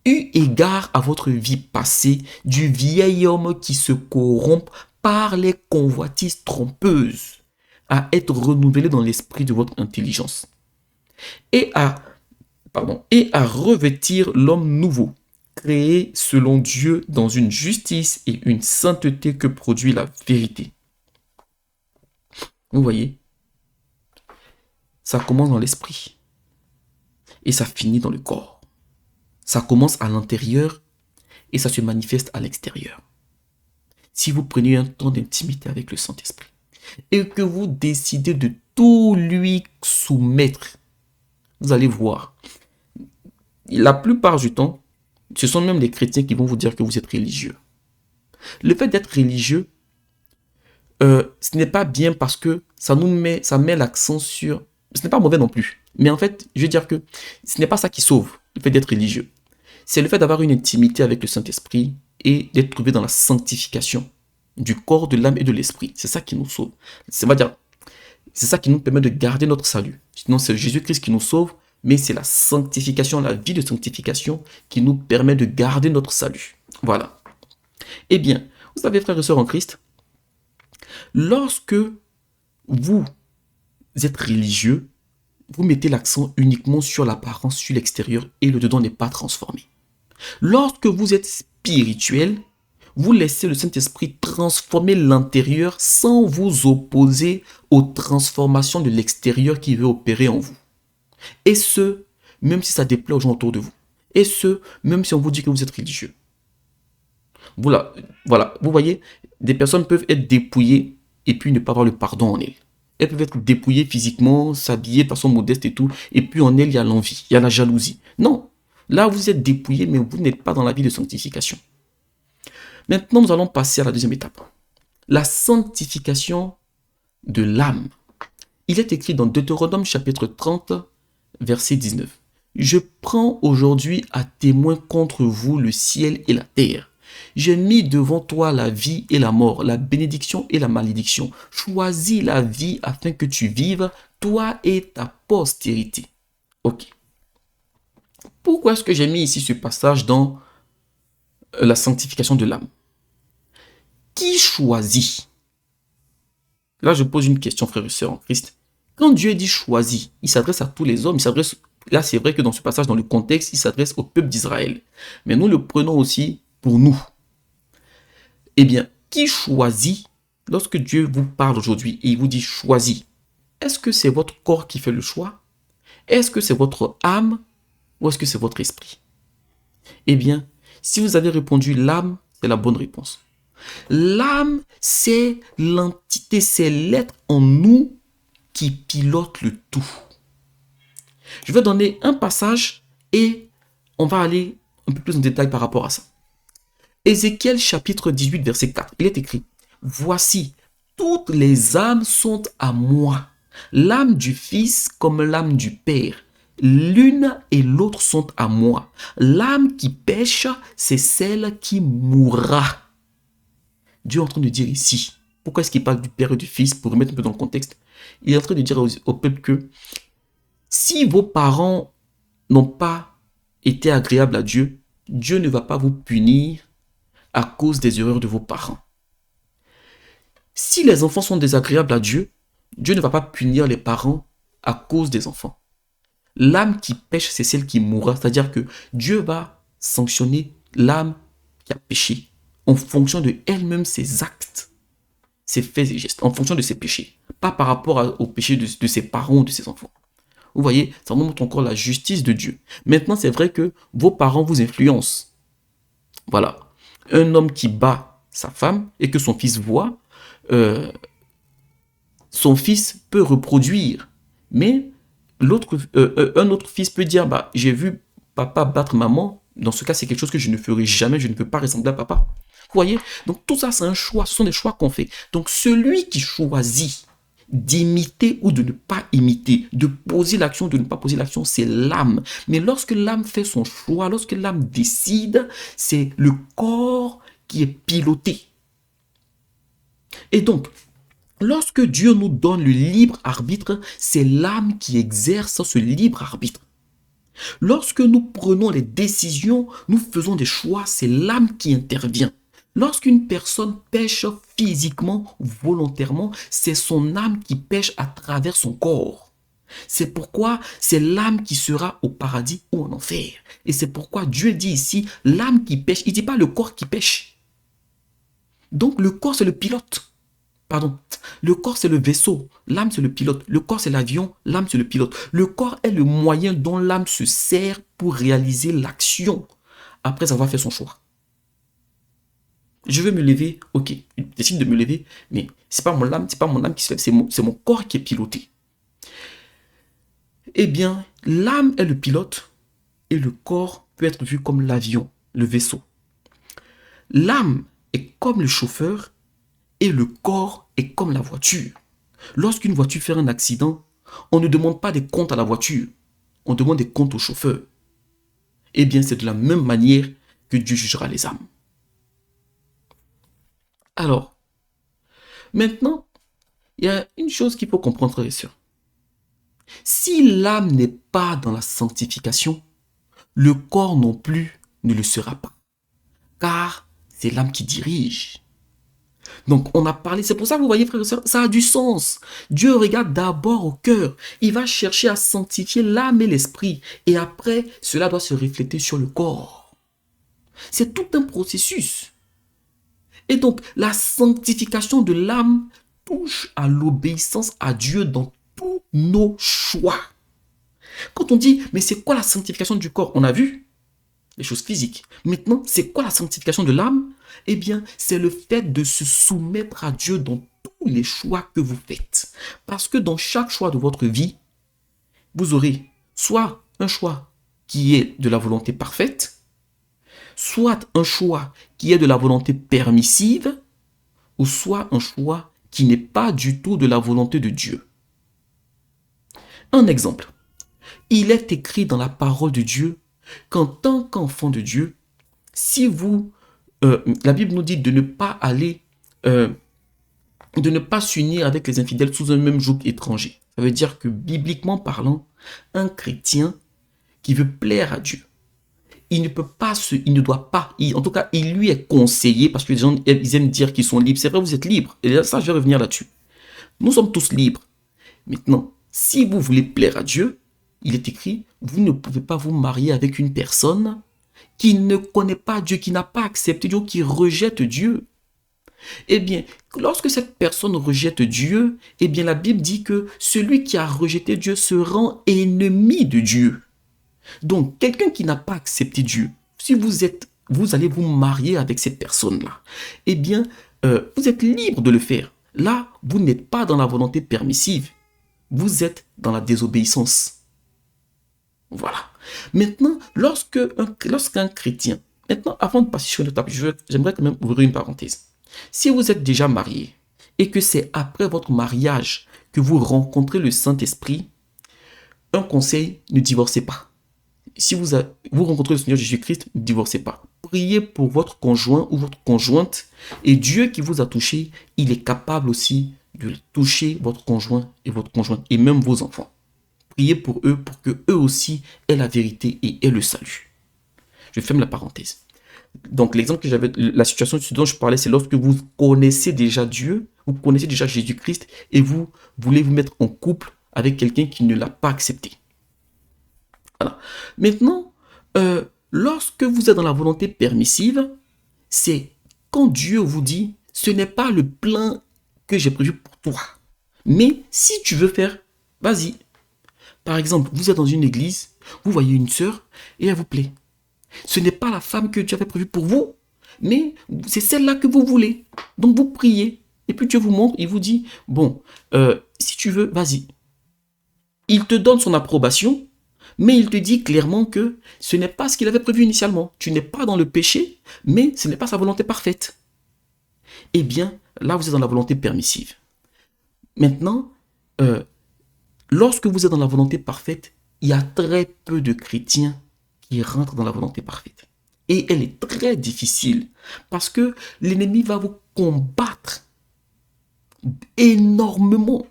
eu égard à votre vie passée, du vieil homme qui se corrompt par les convoitises trompeuses, à être renouvelé dans l'esprit de votre intelligence, et à revêtir l'homme nouveau, créé selon Dieu dans une justice et une sainteté que produit la vérité. Vous voyez, ça commence dans l'esprit et ça finit dans le corps. Ça commence à l'intérieur et ça se manifeste à l'extérieur. Si vous prenez un temps d'intimité avec le Saint-Esprit et que vous décidez de tout lui soumettre, vous allez voir. La plupart du temps, ce sont même les chrétiens qui vont vous dire que vous êtes religieux. Le fait d'être religieux, ce n'est pas bien parce que ça met l'accent sur... Ce n'est pas mauvais non plus. Mais en fait, je veux dire que ce n'est pas ça qui sauve, le fait d'être religieux. C'est le fait d'avoir une intimité avec le Saint-Esprit et d'être trouvé dans la sanctification du corps, de l'âme et de l'esprit. C'est ça qui nous sauve. C'est ça qui nous permet de garder notre salut. Sinon, c'est Jésus-Christ qui nous sauve, mais c'est la sanctification, la vie de sanctification qui nous permet de garder notre salut. Voilà. Eh bien, vous savez, frères et sœurs en Christ, lorsque vous êtes religieux, vous mettez l'accent uniquement sur l'apparence, sur l'extérieur, et le dedans n'est pas transformé. Lorsque vous êtes spirituel, vous laissez le Saint-Esprit transformer l'intérieur sans vous opposer aux transformations de l'extérieur qui veut opérer en vous. Et ce, même si ça déplaît aux gens autour de vous. Et ce, même si on vous dit que vous êtes religieux. Voilà, vous voyez, des personnes peuvent être dépouillées et puis ne pas avoir le pardon en elles. Elles peuvent être dépouillées physiquement, s'habiller de façon modeste et tout, et puis en elles, il y a l'envie, il y a la jalousie. Non, là, vous êtes dépouillé, mais vous n'êtes pas dans la vie de sanctification. Maintenant, nous allons passer à la deuxième étape. La sanctification de l'âme. Il est écrit dans Deutéronome chapitre 30, verset 19. Je prends aujourd'hui à témoin contre vous le ciel et la terre. J'ai mis devant toi la vie et la mort, la bénédiction et la malédiction. Choisis la vie afin que tu vives, toi et ta postérité. Ok. Pourquoi est-ce que j'ai mis ici ce passage dans la sanctification de l'âme? Qui choisit? Là, je pose une question, frères et sœurs en Christ. Quand Dieu dit choisit, il s'adresse à tous les hommes. Là, c'est vrai que dans ce passage, dans le contexte, il s'adresse au peuple d'Israël. Mais nous le prenons aussi pour nous. Eh bien, qui choisit lorsque Dieu vous parle aujourd'hui et il vous dit choisis? Est-ce que c'est votre corps qui fait le choix? Est-ce que c'est votre âme ou est-ce que c'est votre esprit? Eh bien, Si vous avez répondu l'âme, c'est la bonne réponse. L'âme, c'est l'entité, c'est l'être en nous qui pilote le tout. Je vais donner un passage et on va aller un peu plus en détail par rapport à ça. Ézéchiel chapitre 18, verset 4, il est écrit « Voici, toutes les âmes sont à moi, l'âme du Fils comme l'âme du Père. L'une et l'autre sont à moi. L'âme qui pêche, c'est celle qui mourra. » Dieu est en train de dire ici, pourquoi est-ce qu'il parle du Père et du Fils, pour remettre un peu dans le contexte. Il est en train de dire au peuple que si vos parents n'ont pas été agréables à Dieu, Dieu ne va pas vous punir à cause des erreurs de vos parents. Si les enfants sont désagréables à Dieu, Dieu ne va pas punir les parents à cause des enfants. L'âme qui pêche, c'est celle qui mourra. C'est-à-dire que Dieu va sanctionner l'âme qui a péché en fonction de elle-même, ses actes, ses faits et gestes, en fonction de ses péchés. Pas par rapport au péché de ses parents ou de ses enfants. Vous voyez, ça montre encore la justice de Dieu. Maintenant, c'est vrai que vos parents vous influencent. Voilà. Un homme qui bat sa femme et que son fils voit, son fils peut reproduire. Mais un autre fils peut dire, bah, j'ai vu papa battre maman. Dans ce cas, c'est quelque chose que je ne ferai jamais. Je ne peux pas ressembler à papa. Vous voyez? Donc tout ça, c'est un choix. Ce sont des choix qu'on fait. Donc celui qui choisit d'imiter ou de ne pas imiter, de poser l'action, de ne pas poser l'action, c'est l'âme. Mais lorsque l'âme fait son choix, lorsque l'âme décide, c'est le corps qui est piloté. Et donc, lorsque Dieu nous donne le libre arbitre, c'est l'âme qui exerce ce libre arbitre. Lorsque nous prenons les décisions, nous faisons des choix, c'est l'âme qui intervient. Lorsqu'une personne pêche physiquement, volontairement, c'est son âme qui pêche à travers son corps. C'est pourquoi c'est l'âme qui sera au paradis ou en enfer. Et c'est pourquoi Dieu dit ici, l'âme qui pêche, il ne dit pas le corps qui pêche. Donc le corps c'est le pilote. Pardon, le corps c'est le vaisseau, l'âme c'est le pilote, le corps c'est l'avion, l'âme c'est le pilote. Le corps est le moyen dont l'âme se sert pour réaliser l'action après avoir fait son choix. Je veux me lever, ok, je décide de me lever, mais c'est pas mon âme qui se lève, c'est mon corps qui est piloté. Eh bien, l'âme est le pilote et le corps peut être vu comme l'avion, le vaisseau. L'âme est comme le chauffeur et le corps est comme la voiture. Lorsqu'une voiture fait un accident, on ne demande pas des comptes à la voiture, on demande des comptes au chauffeur. Eh bien, c'est de la même manière que Dieu jugera les âmes. Alors, maintenant, il y a une chose qu'il faut comprendre, frères et sœurs. Si l'âme n'est pas dans la sanctification, le corps non plus ne le sera pas. Car c'est l'âme qui dirige. Donc on a parlé, c'est pour ça que vous voyez frères et sœurs, ça a du sens. Dieu regarde d'abord au cœur. Il va chercher à sanctifier l'âme et l'esprit. Et après, cela doit se refléter sur le corps. C'est tout un processus. Et donc, la sanctification de l'âme touche à l'obéissance à Dieu dans tous nos choix. Quand on dit, mais c'est quoi la sanctification du corps? On a vu les choses physiques. Maintenant, c'est quoi la sanctification de l'âme? Eh bien, c'est le fait de se soumettre à Dieu dans tous les choix que vous faites. Parce que dans chaque choix de votre vie, vous aurez soit un choix qui est de la volonté parfaite, soit un choix qui est de la volonté permissive, ou soit un choix qui n'est pas du tout de la volonté de Dieu. Un exemple. Il est écrit dans la parole de Dieu qu'en tant qu'enfant de Dieu, si vous, la Bible nous dit de ne pas aller, de ne pas s'unir avec les infidèles sous un même joug étranger. Ça veut dire que bibliquement parlant, un chrétien qui veut plaire à Dieu, il ne doit pas, en tout cas, il lui est conseillé, parce que les gens ils aiment dire qu'ils sont libres. C'est vrai, vous êtes libres. Et ça, je vais revenir là-dessus. Nous sommes tous libres. Maintenant, si vous voulez plaire à Dieu, il est écrit, vous ne pouvez pas vous marier avec une personne qui ne connaît pas Dieu, qui n'a pas accepté Dieu, qui rejette Dieu. Eh bien, lorsque cette personne rejette Dieu, eh bien, la Bible dit que celui qui a rejeté Dieu se rend ennemi de Dieu. Donc, quelqu'un qui n'a pas accepté Dieu, si vous êtes vous allez vous marier avec cette personne-là, eh bien, vous êtes libre de le faire. Là, vous n'êtes pas dans la volonté permissive. Vous êtes dans la désobéissance. Voilà. Maintenant, lorsqu'un chrétien, maintenant, avant de passer sur une étape, j'aimerais quand même ouvrir une parenthèse. Si vous êtes déjà marié et que c'est après votre mariage que vous rencontrez le Saint-Esprit, un conseil, ne divorcez pas. Si vous rencontrez le Seigneur Jésus-Christ, ne divorcez pas. Priez pour votre conjoint ou votre conjointe, et Dieu qui vous a touché, il est capable aussi de toucher votre conjoint et votre conjointe, et même vos enfants. Priez pour eux pour que eux aussi aient la vérité et aient le salut. Je ferme la parenthèse. Donc l'exemple que j'avais, la situation dont je parlais, c'est lorsque vous connaissez déjà Dieu, vous connaissez déjà Jésus-Christ, et vous voulez vous mettre en couple avec quelqu'un qui ne l'a pas accepté. Voilà. Maintenant, lorsque vous êtes dans la volonté permissive, c'est quand Dieu vous dit, ce n'est pas le plan que j'ai prévu pour toi. Mais si tu veux faire, vas-y. Par exemple, vous êtes dans une église, vous voyez une sœur et elle vous plaît. Ce n'est pas la femme que Dieu avait prévue pour vous, mais c'est celle-là que vous voulez. Donc vous priez. Et puis Dieu vous montre, il vous dit, bon, si tu veux, vas-y. Il te donne son approbation, mais il te dit clairement que ce n'est pas ce qu'il avait prévu initialement. Tu n'es pas dans le péché, mais ce n'est pas sa volonté parfaite. Eh bien, là, vous êtes dans la volonté permissive. Maintenant, lorsque vous êtes dans la volonté parfaite, il y a très peu de chrétiens qui rentrent dans la volonté parfaite. Et elle est très difficile parce que l'ennemi va vous combattre énormément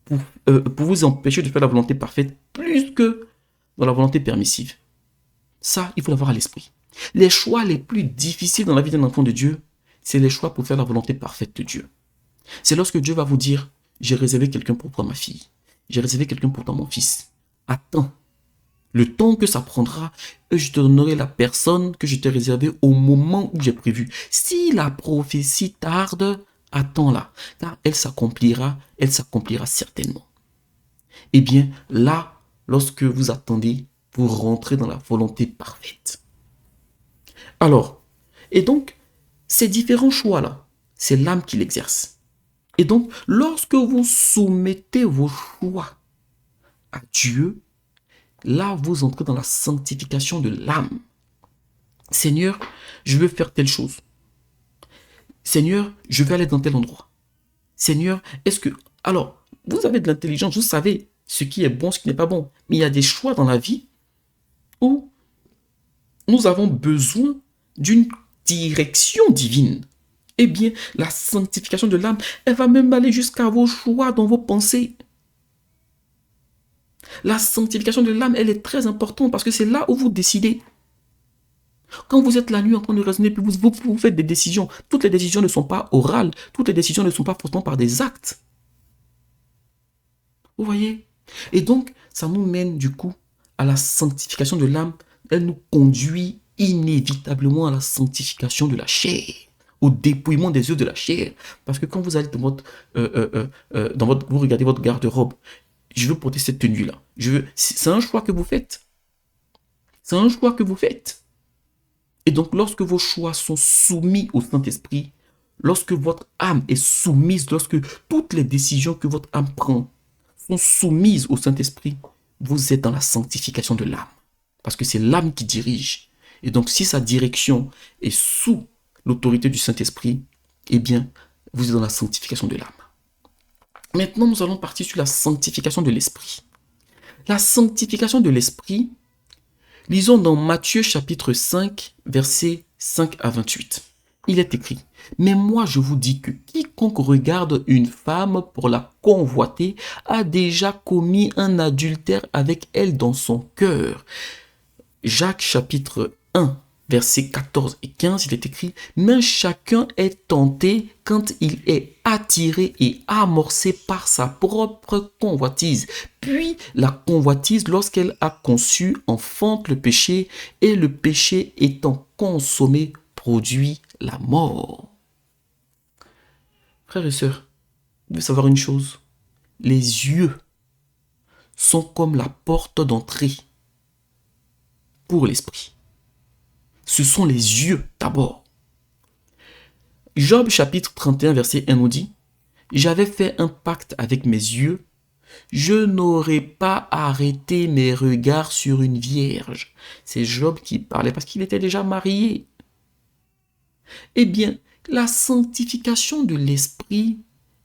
pour vous empêcher de faire la volonté parfaite plus que dans la volonté permissive. Ça, il faut l'avoir à l'esprit. Les choix les plus difficiles dans la vie d'un enfant de Dieu, c'est les choix pour faire la volonté parfaite de Dieu. C'est lorsque Dieu va vous dire, j'ai réservé quelqu'un pour toi, ma fille. J'ai réservé quelqu'un pour toi, mon fils. Attends. Le temps que ça prendra, je te donnerai la personne que je t'ai réservée au moment où j'ai prévu. Si la prophétie tarde, attends-la, car elle s'accomplira certainement. Eh bien, là, lorsque vous attendez, vous rentrez dans la volonté parfaite. Alors, et donc, ces différents choix-là, c'est l'âme qui l'exerce. Et donc, lorsque vous soumettez vos choix à Dieu, là, vous entrez dans la sanctification de l'âme. Seigneur, je veux faire telle chose. Seigneur, je veux aller dans tel endroit. Seigneur, est-ce que... Alors, vous avez de l'intelligence, vous savez ce qui est bon, ce qui n'est pas bon. Mais il y a des choix dans la vie où nous avons besoin d'une direction divine. Eh bien, la sanctification de l'âme, elle va même aller jusqu'à vos choix dans vos pensées. La sanctification de l'âme, elle est très importante parce que c'est là où vous décidez. Quand vous êtes la nuit en train de raisonner, puis vous faites des décisions. Toutes les décisions ne sont pas orales. Toutes les décisions ne sont pas forcément par des actes. Vous voyez? Et donc, ça nous mène du coup à la sanctification de l'âme. Elle nous conduit inévitablement à la sanctification de la chair, au dépouillement des œufs de la chair. Parce que quand vous allez vous regardez votre garde-robe, je veux porter cette tenue-là. C'est un choix que vous faites. C'est un choix que vous faites. Et donc, lorsque vos choix sont soumis au Saint-Esprit, lorsque votre âme est soumise, lorsque toutes les décisions que votre âme prend sont soumises au Saint-Esprit, vous êtes dans la sanctification de l'âme. Parce que c'est l'âme qui dirige. Et donc, si sa direction est sous l'autorité du Saint-Esprit, eh bien, vous êtes dans la sanctification de l'âme. Maintenant, nous allons partir sur la sanctification de l'esprit. La sanctification de l'esprit, lisons dans Matthieu chapitre 5, versets 5 à 28. Il est écrit, « Mais moi je vous dis que quiconque regarde une femme pour la convoiter a déjà commis un adultère avec elle dans son cœur. » Jacques chapitre 1, versets 14 et 15, il est écrit, « Mais chacun est tenté quand il est attiré et amorcé par sa propre convoitise. Puis la convoitise, lorsqu'elle a conçu, enfante le péché, et le péché étant consommé, produit la mort. » Frères et sœurs, vous devez savoir une chose. Les yeux sont comme la porte d'entrée pour l'esprit. ce sont les yeux d'abord. Job chapitre 31 verset 1 nous dit, « J'avais fait un pacte avec mes yeux, je n'aurais pas arrêté mes regards sur une vierge. » C'est Job qui parlait parce qu'il était déjà marié. Eh bien, la sanctification de l'esprit,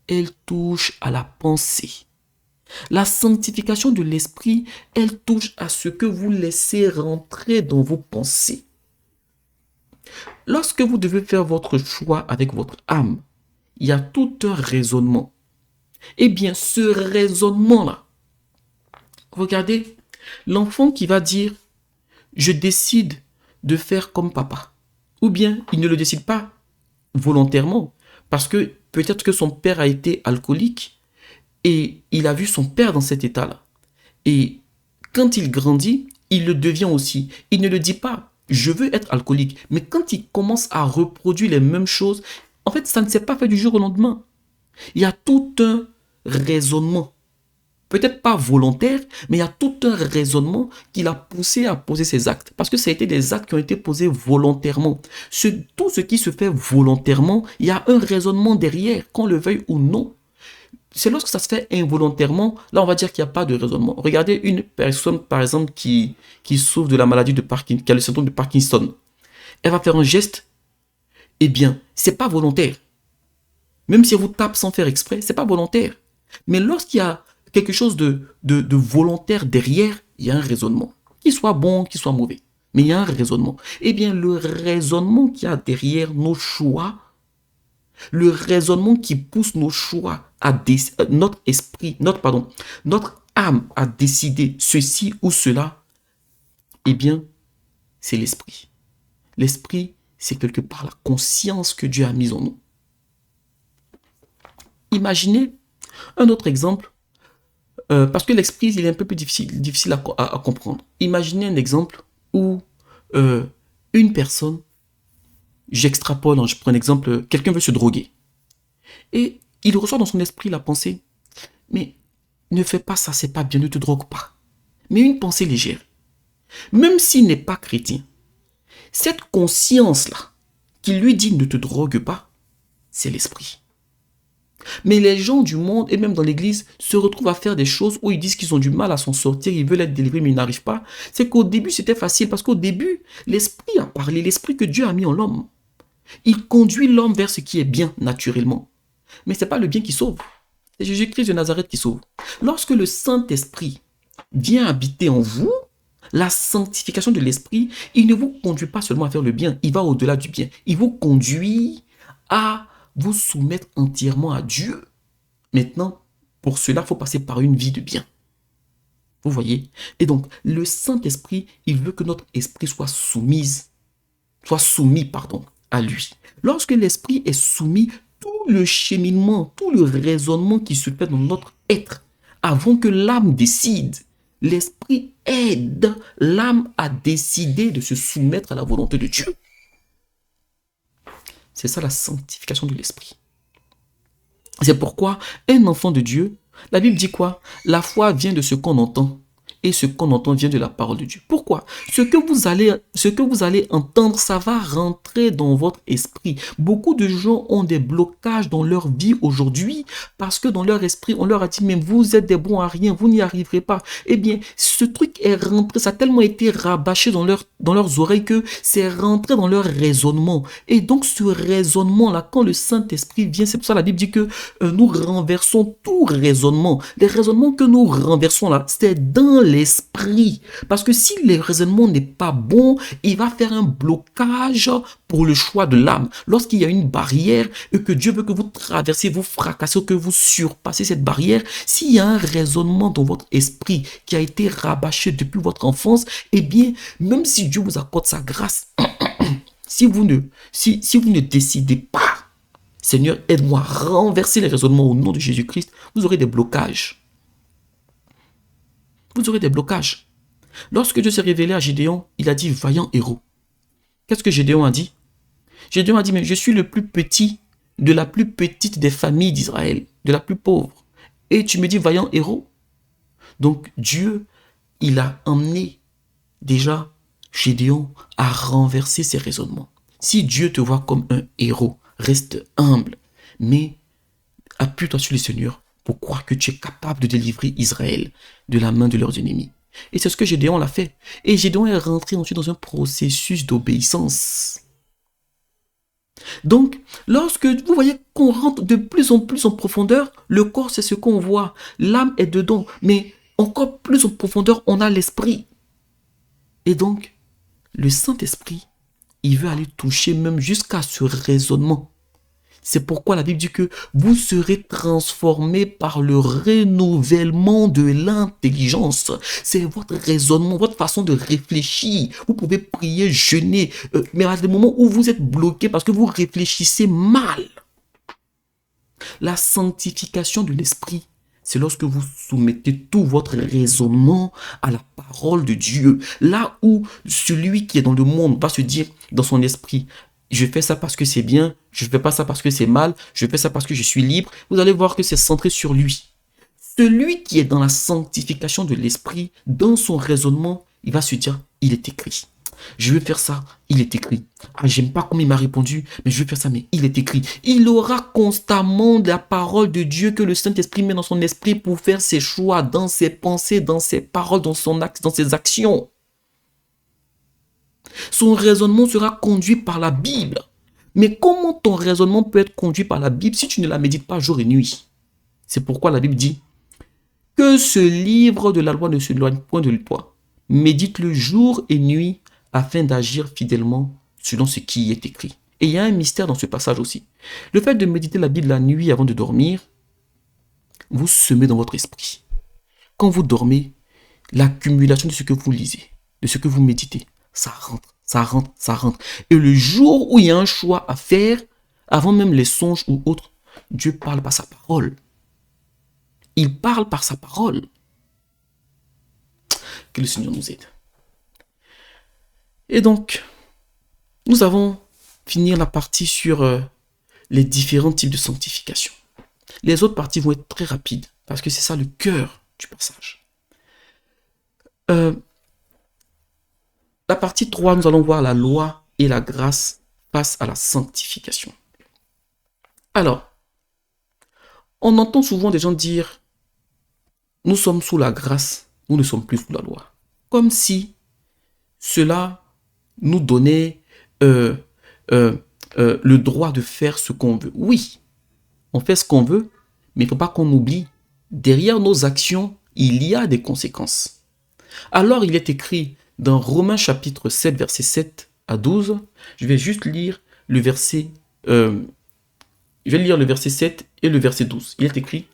elle touche à la pensée. La sanctification de l'esprit, elle touche à ce que vous laissez rentrer dans vos pensées. Lorsque vous devez faire votre choix avec votre âme, il y a tout un raisonnement. Eh bien, ce raisonnement-là, regardez, l'enfant qui va dire « je décide de faire comme papa », ou bien il ne le décide pas volontairement, parce que peut-être que son père a été alcoolique et il a vu son père dans cet état-là. Et quand il grandit, il le devient aussi. Il ne le dit pas « je veux être alcoolique », mais quand il commence à reproduire les mêmes choses, en fait, ça ne s'est pas fait du jour au lendemain. Il y a tout un raisonnement, peut-être pas volontaire, mais il y a tout un raisonnement qui l'a poussé à poser ces actes. Parce que ça a été des actes qui ont été posés volontairement. Tout ce qui se fait volontairement, il y a un raisonnement derrière, qu'on le veuille ou non. C'est lorsque ça se fait involontairement, là on va dire qu'il n'y a pas de raisonnement. Regardez une personne par exemple qui souffre de la maladie de Parkinson, qui a le syndrome de Parkinson. Elle va faire un geste, eh bien, c'est pas volontaire. Même si elle vous tape sans faire exprès, c'est pas volontaire. Mais lorsqu'il y a quelque chose de volontaire derrière, il y a un raisonnement. Qu'il soit bon, qu'il soit mauvais. Mais il y a un raisonnement. Eh bien, le raisonnement qu'il y a derrière nos choix, le raisonnement qui pousse nos choix notre esprit, notre âme à décider ceci ou cela, eh bien, c'est l'esprit. L'esprit, c'est quelque part la conscience que Dieu a mise en nous. Imaginez un autre exemple, parce que l'esprit, il est un peu plus difficile à comprendre. Imaginez un exemple où une personne, j'extrapole, je prends un exemple, quelqu'un veut se droguer. Et il reçoit dans son esprit la pensée, mais ne fais pas ça, c'est pas bien, ne te drogue pas. Mais une pensée légère. Même s'il n'est pas chrétien, cette conscience-là, qui lui dit ne te drogue pas, c'est l'esprit. Mais les gens du monde, et même dans l'église, se retrouvent à faire des choses où ils disent qu'ils ont du mal à s'en sortir, ils veulent être délivrés, mais ils n'arrivent pas. C'est qu'au début, c'était facile, parce qu'au début, l'esprit a parlé, l'esprit que Dieu a mis en l'homme. Il conduit l'homme vers ce qui est bien, naturellement. Mais ce n'est pas le bien qui sauve. C'est Jésus-Christ de Nazareth qui sauve. Lorsque le Saint-Esprit vient habiter en vous, la sanctification de l'esprit, il ne vous conduit pas seulement à faire le bien, il va au-delà du bien. Il vous conduit à vous soumettre entièrement à Dieu. Maintenant, pour cela, il faut passer par une vie de bien. Vous voyez? Et donc, le Saint-Esprit, il veut que notre esprit soit soumis, à lui. Lorsque l'esprit est soumis, tout le cheminement, tout le raisonnement qui se fait dans notre être, avant que l'âme décide, l'esprit aide l'âme à décider de se soumettre à la volonté de Dieu. C'est ça la sanctification de l'esprit. C'est pourquoi un enfant de Dieu, la Bible dit quoi? La foi vient de ce qu'on entend. Et ce qu'on entend vient de la parole de Dieu. Pourquoi? Ce que vous allez entendre, ça va rentrer dans votre esprit. Beaucoup de gens ont des blocages dans leur vie aujourd'hui parce que dans leur esprit, on leur a dit, mais vous êtes des bons à rien, vous n'y arriverez pas. Eh bien, ce truc est rentré, ça a tellement été rabâché dans leurs oreilles que c'est rentré dans leur raisonnement. Et donc, ce raisonnement-là, quand le Saint-Esprit vient, c'est pour ça que la Bible dit que nous renversons tout raisonnement. Les raisonnements que nous renversons là, c'est dans l'esprit. Parce que si le raisonnement n'est pas bon, il va faire un blocage pour le choix de l'âme. Lorsqu'il y a une barrière et que Dieu veut que vous traversiez, vous fracassez, que vous surpassez cette barrière, s'il y a un raisonnement dans votre esprit qui a été rabâché depuis votre enfance, eh bien, même si Dieu vous accorde sa grâce, si vous ne décidez pas, Seigneur, aide-moi à renverser les raisonnements au nom de Jésus-Christ, vous aurez des blocages. Vous aurez des blocages. Lorsque Dieu s'est révélé à Gédéon, il a dit vaillant héros. Qu'est-ce que Gédéon a dit? Gédéon a dit, mais je suis le plus petit de la plus petite des familles d'Israël, de la plus pauvre. Et tu me dis vaillant héros? Donc Dieu, il a emmené déjà Gédéon a renversé ses raisonnements. Si Dieu te voit comme un héros, reste humble, mais appuie-toi sur le Seigneur pour croire que tu es capable de délivrer Israël de la main de leurs ennemis. Et c'est ce que Gédéon l'a fait. Et Gédéon est rentré ensuite dans un processus d'obéissance. Donc, lorsque vous voyez qu'on rentre de plus en profondeur, le corps c'est ce qu'on voit, l'âme est dedans, mais encore plus en profondeur, on a l'esprit. Et donc, le Saint-Esprit, il veut aller toucher même jusqu'à ce raisonnement. C'est pourquoi la Bible dit que vous serez transformés par le renouvellement de l'intelligence. C'est votre raisonnement, votre façon de réfléchir. Vous pouvez prier, jeûner, mais à des moments où vous êtes bloqué parce que vous réfléchissez mal. La sanctification de l'esprit, c'est lorsque vous soumettez tout votre raisonnement à la parole de Dieu. Là où celui qui est dans le monde va se dire dans son esprit, je fais ça parce que c'est bien, je ne fais pas ça parce que c'est mal, je fais ça parce que je suis libre. Vous allez voir que c'est centré sur lui. Celui qui est dans la sanctification de l'esprit, dans son raisonnement, il va se dire, il est écrit. Je veux faire ça, il est écrit. Ah, j'aime pas comment il m'a répondu, mais je veux faire ça, mais il est écrit. Il aura constamment la parole de Dieu que le Saint-Esprit met dans son esprit pour faire ses choix, dans ses pensées, dans ses paroles, dans son axe, dans ses actions. Son raisonnement sera conduit par la Bible. Mais comment ton raisonnement peut être conduit par la Bible si tu ne la médites pas jour et nuit? C'est pourquoi la Bible dit que ce livre de la loi ne s'éloigne point de toi. Médite-le jour et nuit afin d'agir fidèlement selon ce qui y est écrit. Et il y a un mystère dans ce passage aussi. Le fait de méditer la Bible la nuit avant de dormir, vous semez dans votre esprit. Quand vous dormez, l'accumulation de ce que vous lisez, de ce que vous méditez, ça rentre, ça rentre, ça rentre. Et le jour où il y a un choix à faire, avant même les songes ou autres, Dieu parle par sa parole. Il parle par sa parole. Que le Seigneur nous aide. Et donc, nous avons fini la partie sur les différents types de sanctification. Les autres parties vont être très rapides, parce que c'est ça le cœur du passage. La partie 3, nous allons voir la loi et la grâce face à la sanctification. Alors, on entend souvent des gens dire, nous sommes sous la grâce, nous ne sommes plus sous la loi. Comme si cela nous donnait le droit de faire ce qu'on veut. Oui, on fait ce qu'on veut, mais il ne faut pas qu'on oublie, derrière nos actions, il y a des conséquences. Alors il est écrit dans Romains chapitre 7, verset 7 à 12, je vais juste lire le verset, je vais lire le verset 7 et le verset 12. Il est écrit,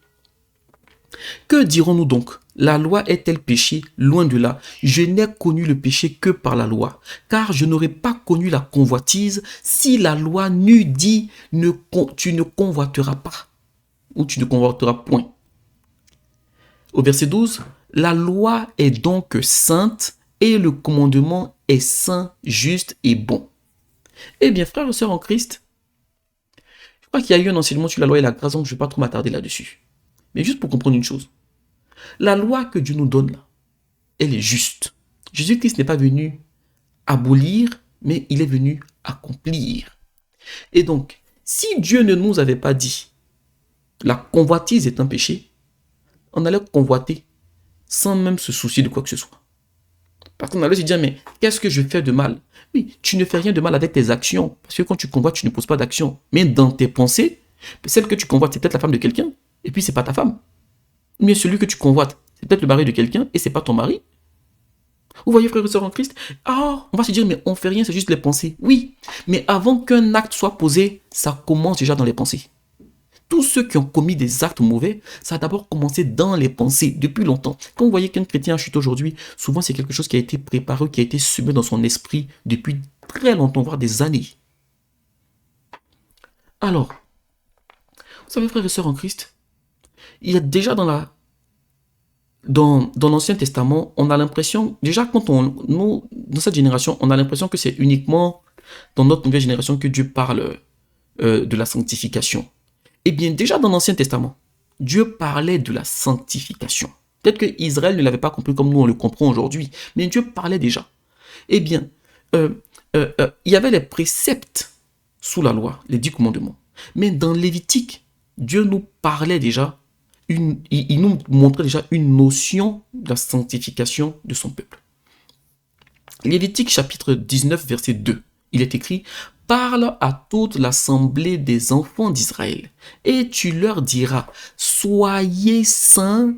que dirons-nous donc? La loi est-elle péché? Loin de là. Je n'ai connu le péché que par la loi, car je n'aurais pas connu la convoitise si la loi n'eût dit tu ne convoiteras pas, ou tu ne convoiteras point. Au verset 12, la loi est donc sainte et le commandement est saint, juste et bon. Eh bien, frères et sœurs en Christ, je crois qu'il y a eu un enseignement sur la loi et la grâce, donc je ne vais pas trop m'attarder là-dessus. Mais juste pour comprendre une chose, la loi que Dieu nous donne là, elle est juste. Jésus-Christ n'est pas venu abolir, mais il est venu accomplir. Et donc, si Dieu ne nous avait pas dit la convoitise est un péché, on allait convoiter sans même se soucier de quoi que ce soit. Parce qu'on allait se dire, mais qu'est-ce que je fais de mal? Oui, tu ne fais rien de mal avec tes actions. Parce que quand tu convoites, tu ne poses pas d'action. Mais dans tes pensées, celle que tu convoites, c'est peut-être la femme de quelqu'un, et puis c'est pas ta femme. Mais celui que tu convoites, c'est peut-être le mari de quelqu'un, et c'est pas ton mari. Vous voyez, frères et sœurs en Christ, on va se dire, mais on fait rien, c'est juste les pensées. Oui, mais avant qu'un acte soit posé, ça commence déjà dans les pensées. Tous ceux qui ont commis des actes mauvais, ça a d'abord commencé dans les pensées, depuis longtemps. Quand vous voyez qu'un chrétien chute aujourd'hui, souvent c'est quelque chose qui a été préparé, qui a été semé dans son esprit depuis très longtemps, voire des années. Alors, vous savez, frères et sœurs en Christ, il y a déjà dans l'Ancien Testament, on a l'impression, déjà quand nous, dans cette génération, on a l'impression que c'est uniquement dans notre nouvelle génération que Dieu parle de la sanctification. Eh bien, déjà dans l'Ancien Testament, Dieu parlait de la sanctification. Peut-être que Israël ne l'avait pas compris comme nous on le comprend aujourd'hui, mais Dieu parlait déjà. Eh bien, il y avait les préceptes sous la loi, les 10 commandements. Mais dans Lévitique, Dieu nous parlait déjà, il nous montrait déjà une notion de la sanctification de son peuple. Lévitique chapitre 19, verset 2, il est écrit « Parle à toute l'assemblée des enfants d'Israël, et tu leur diras, soyez saints,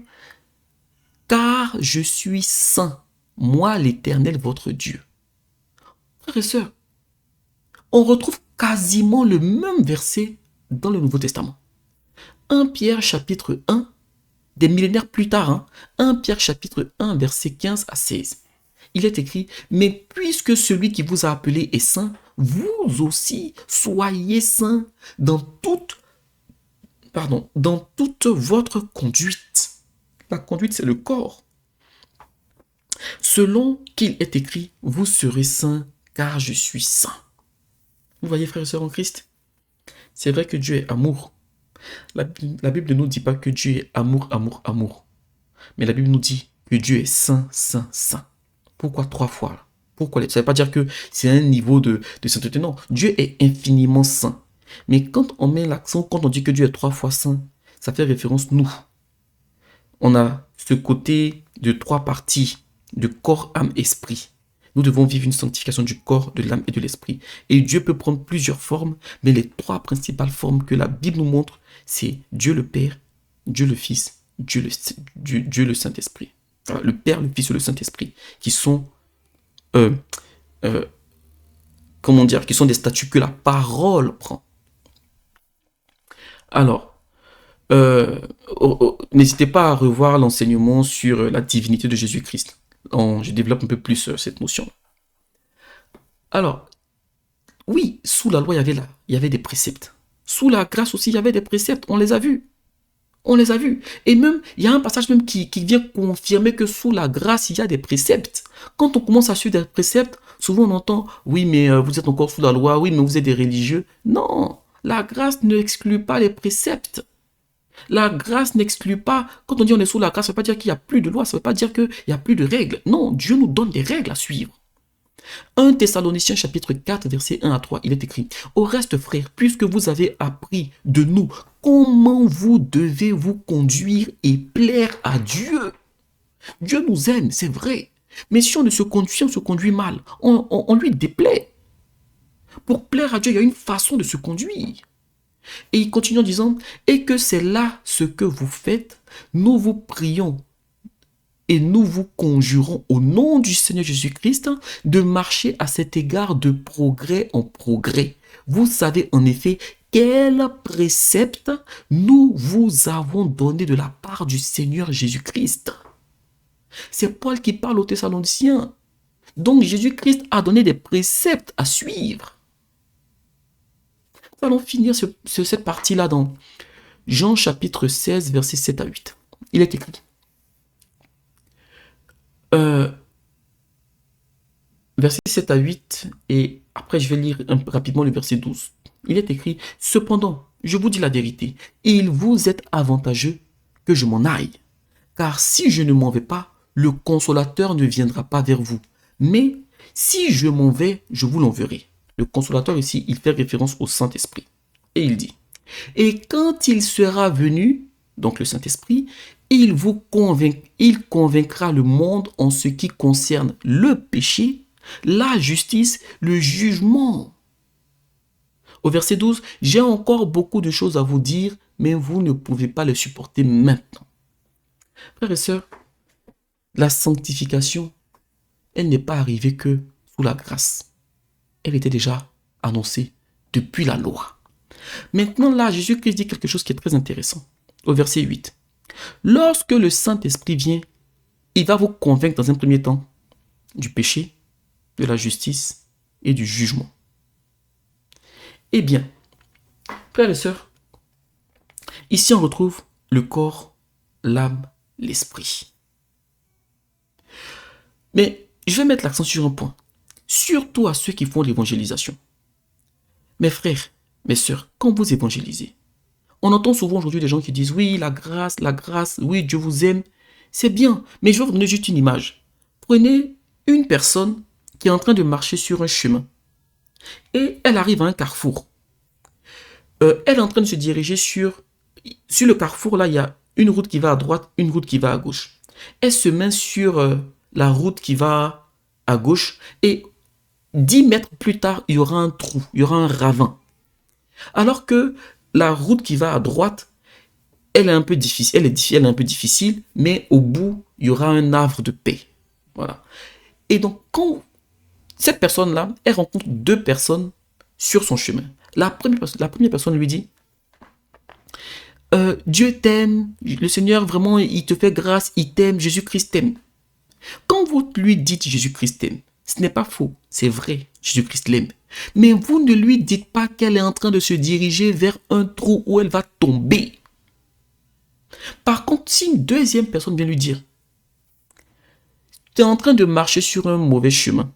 car je suis saint, moi l'Éternel votre Dieu. » Frères et sœurs, on retrouve quasiment le même verset dans le Nouveau Testament. 1 Pierre chapitre 1, des millénaires plus tard, 1 Pierre chapitre 1, verset 15 à 16. Il est écrit, « Mais puisque celui qui vous a appelé est saint, vous aussi soyez saints dans toute votre conduite. » La conduite, c'est le corps. « Selon qu'il est écrit, vous serez saints, car je suis saint. » Vous voyez, frères et sœurs en Christ, c'est vrai que Dieu est amour. La Bible ne nous dit pas que Dieu est amour, amour, amour. Mais la Bible nous dit que Dieu est saint, saint, saint. Pourquoi 3 fois? Pourquoi? Ça ne veut pas dire que c'est un niveau de sainteté. Non, Dieu est infiniment saint. Mais quand on met l'accent, quand on dit que Dieu est 3 fois saint, ça fait référence nous. On a ce côté de 3 parties, de corps, âme, esprit. Nous devons vivre une sanctification du corps, de l'âme et de l'esprit. Et Dieu peut prendre plusieurs formes, mais les 3 principales formes que la Bible nous montre, c'est Dieu le Père, Dieu le Fils, Dieu le Saint-Esprit. Le Père, le Fils et le Saint-Esprit, qui sont, qui sont des statuts que la parole prend. Alors, n'hésitez pas à revoir l'enseignement sur la divinité de Jésus-Christ. Je développe un peu plus cette notion. Alors, oui, sous la loi, il y avait des préceptes. Sous la grâce aussi, il y avait des préceptes. On les a vus. On les a vus. Et même, il y a un passage même qui vient confirmer que sous la grâce, il y a des préceptes. Quand on commence à suivre des préceptes, souvent on entend, oui, mais vous êtes encore sous la loi, oui, mais vous êtes des religieux. Non, la grâce n'exclut pas les préceptes. La grâce n'exclut pas, quand on dit on est sous la grâce, ça ne veut pas dire qu'il n'y a plus de loi, ça ne veut pas dire qu'il n'y a plus de règles. Non, Dieu nous donne des règles à suivre. 1 Thessaloniciens chapitre 4, verset 1 à 3, il est écrit « Au reste, frères, puisque vous avez appris de nous comment vous devez vous conduire et plaire à Dieu. » Dieu nous aime, c'est vrai. Mais si on se conduit mal, on lui déplaît. Pour plaire à Dieu, il y a une façon de se conduire. Et il continue en disant « Et que c'est là ce que vous faites, nous vous prions et nous vous conjurons au nom du Seigneur Jésus-Christ de marcher à cet égard de progrès en progrès. Vous savez en effet quel précepte nous vous avons donné de la part du Seigneur Jésus-Christ. » C'est Paul qui parle aux Thessaloniciens. Donc Jésus-Christ a donné des préceptes à suivre. Nous allons finir cette partie-là dans Jean chapitre 16, versets 7 à 8. Il est écrit. Verset 7 à 8, et après je vais lire rapidement le verset 12. Il est écrit, « Cependant, je vous dis la vérité, il vous est avantageux que je m'en aille. Car si je ne m'en vais pas, le consolateur ne viendra pas vers vous. Mais si je m'en vais, je vous l'enverrai. » Le consolateur ici, il fait référence au Saint-Esprit. Et il dit, « Et quand il sera venu, donc le Saint-Esprit, il convaincra le monde en ce qui concerne le péché, la justice, le jugement. » Au verset 12, « J'ai encore beaucoup de choses à vous dire, mais vous ne pouvez pas les supporter maintenant. » Frères et sœurs, la sanctification, elle n'est pas arrivée que sous la grâce. Elle était déjà annoncée depuis la loi. Maintenant là, Jésus-Christ dit quelque chose qui est très intéressant. Au verset 8. « Lorsque le Saint-Esprit vient, il va vous convaincre dans un premier temps du péché, de la justice et du jugement. » Eh bien, frères et sœurs, ici on retrouve le corps, l'âme, l'esprit. Mais je vais mettre l'accent sur un point, surtout à ceux qui font l'évangélisation. Mes frères, mes sœurs, quand vous évangélisez, on entend souvent aujourd'hui des gens qui disent « Oui, la grâce, oui, Dieu vous aime. » C'est bien, mais je vais vous donner juste une image. Prenez une personne qui est en train de marcher sur un chemin. Et elle arrive à un carrefour. Elle est en train de se diriger sur le carrefour, là, il y a une route qui va à droite, une route qui va à gauche. Elle se met sur la route qui va à gauche et 10 mètres plus tard, il y aura un trou, il y aura un ravin. Alors que la route qui va à droite, elle est un peu difficile, elle est un peu difficile, mais au bout, il y aura un havre de paix. Voilà. Et donc, quand cette personne-là, elle rencontre deux personnes sur son chemin. La première personne lui dit, Dieu t'aime, le Seigneur vraiment, il te fait grâce, il t'aime, Jésus-Christ t'aime. Quand vous lui dites Jésus-Christ t'aime, ce n'est pas faux, c'est vrai, Jésus-Christ l'aime. Mais vous ne lui dites pas qu'elle est en train de se diriger vers un trou où elle va tomber. Par contre, si une deuxième personne vient lui dire, tu es en train de marcher sur un mauvais chemin,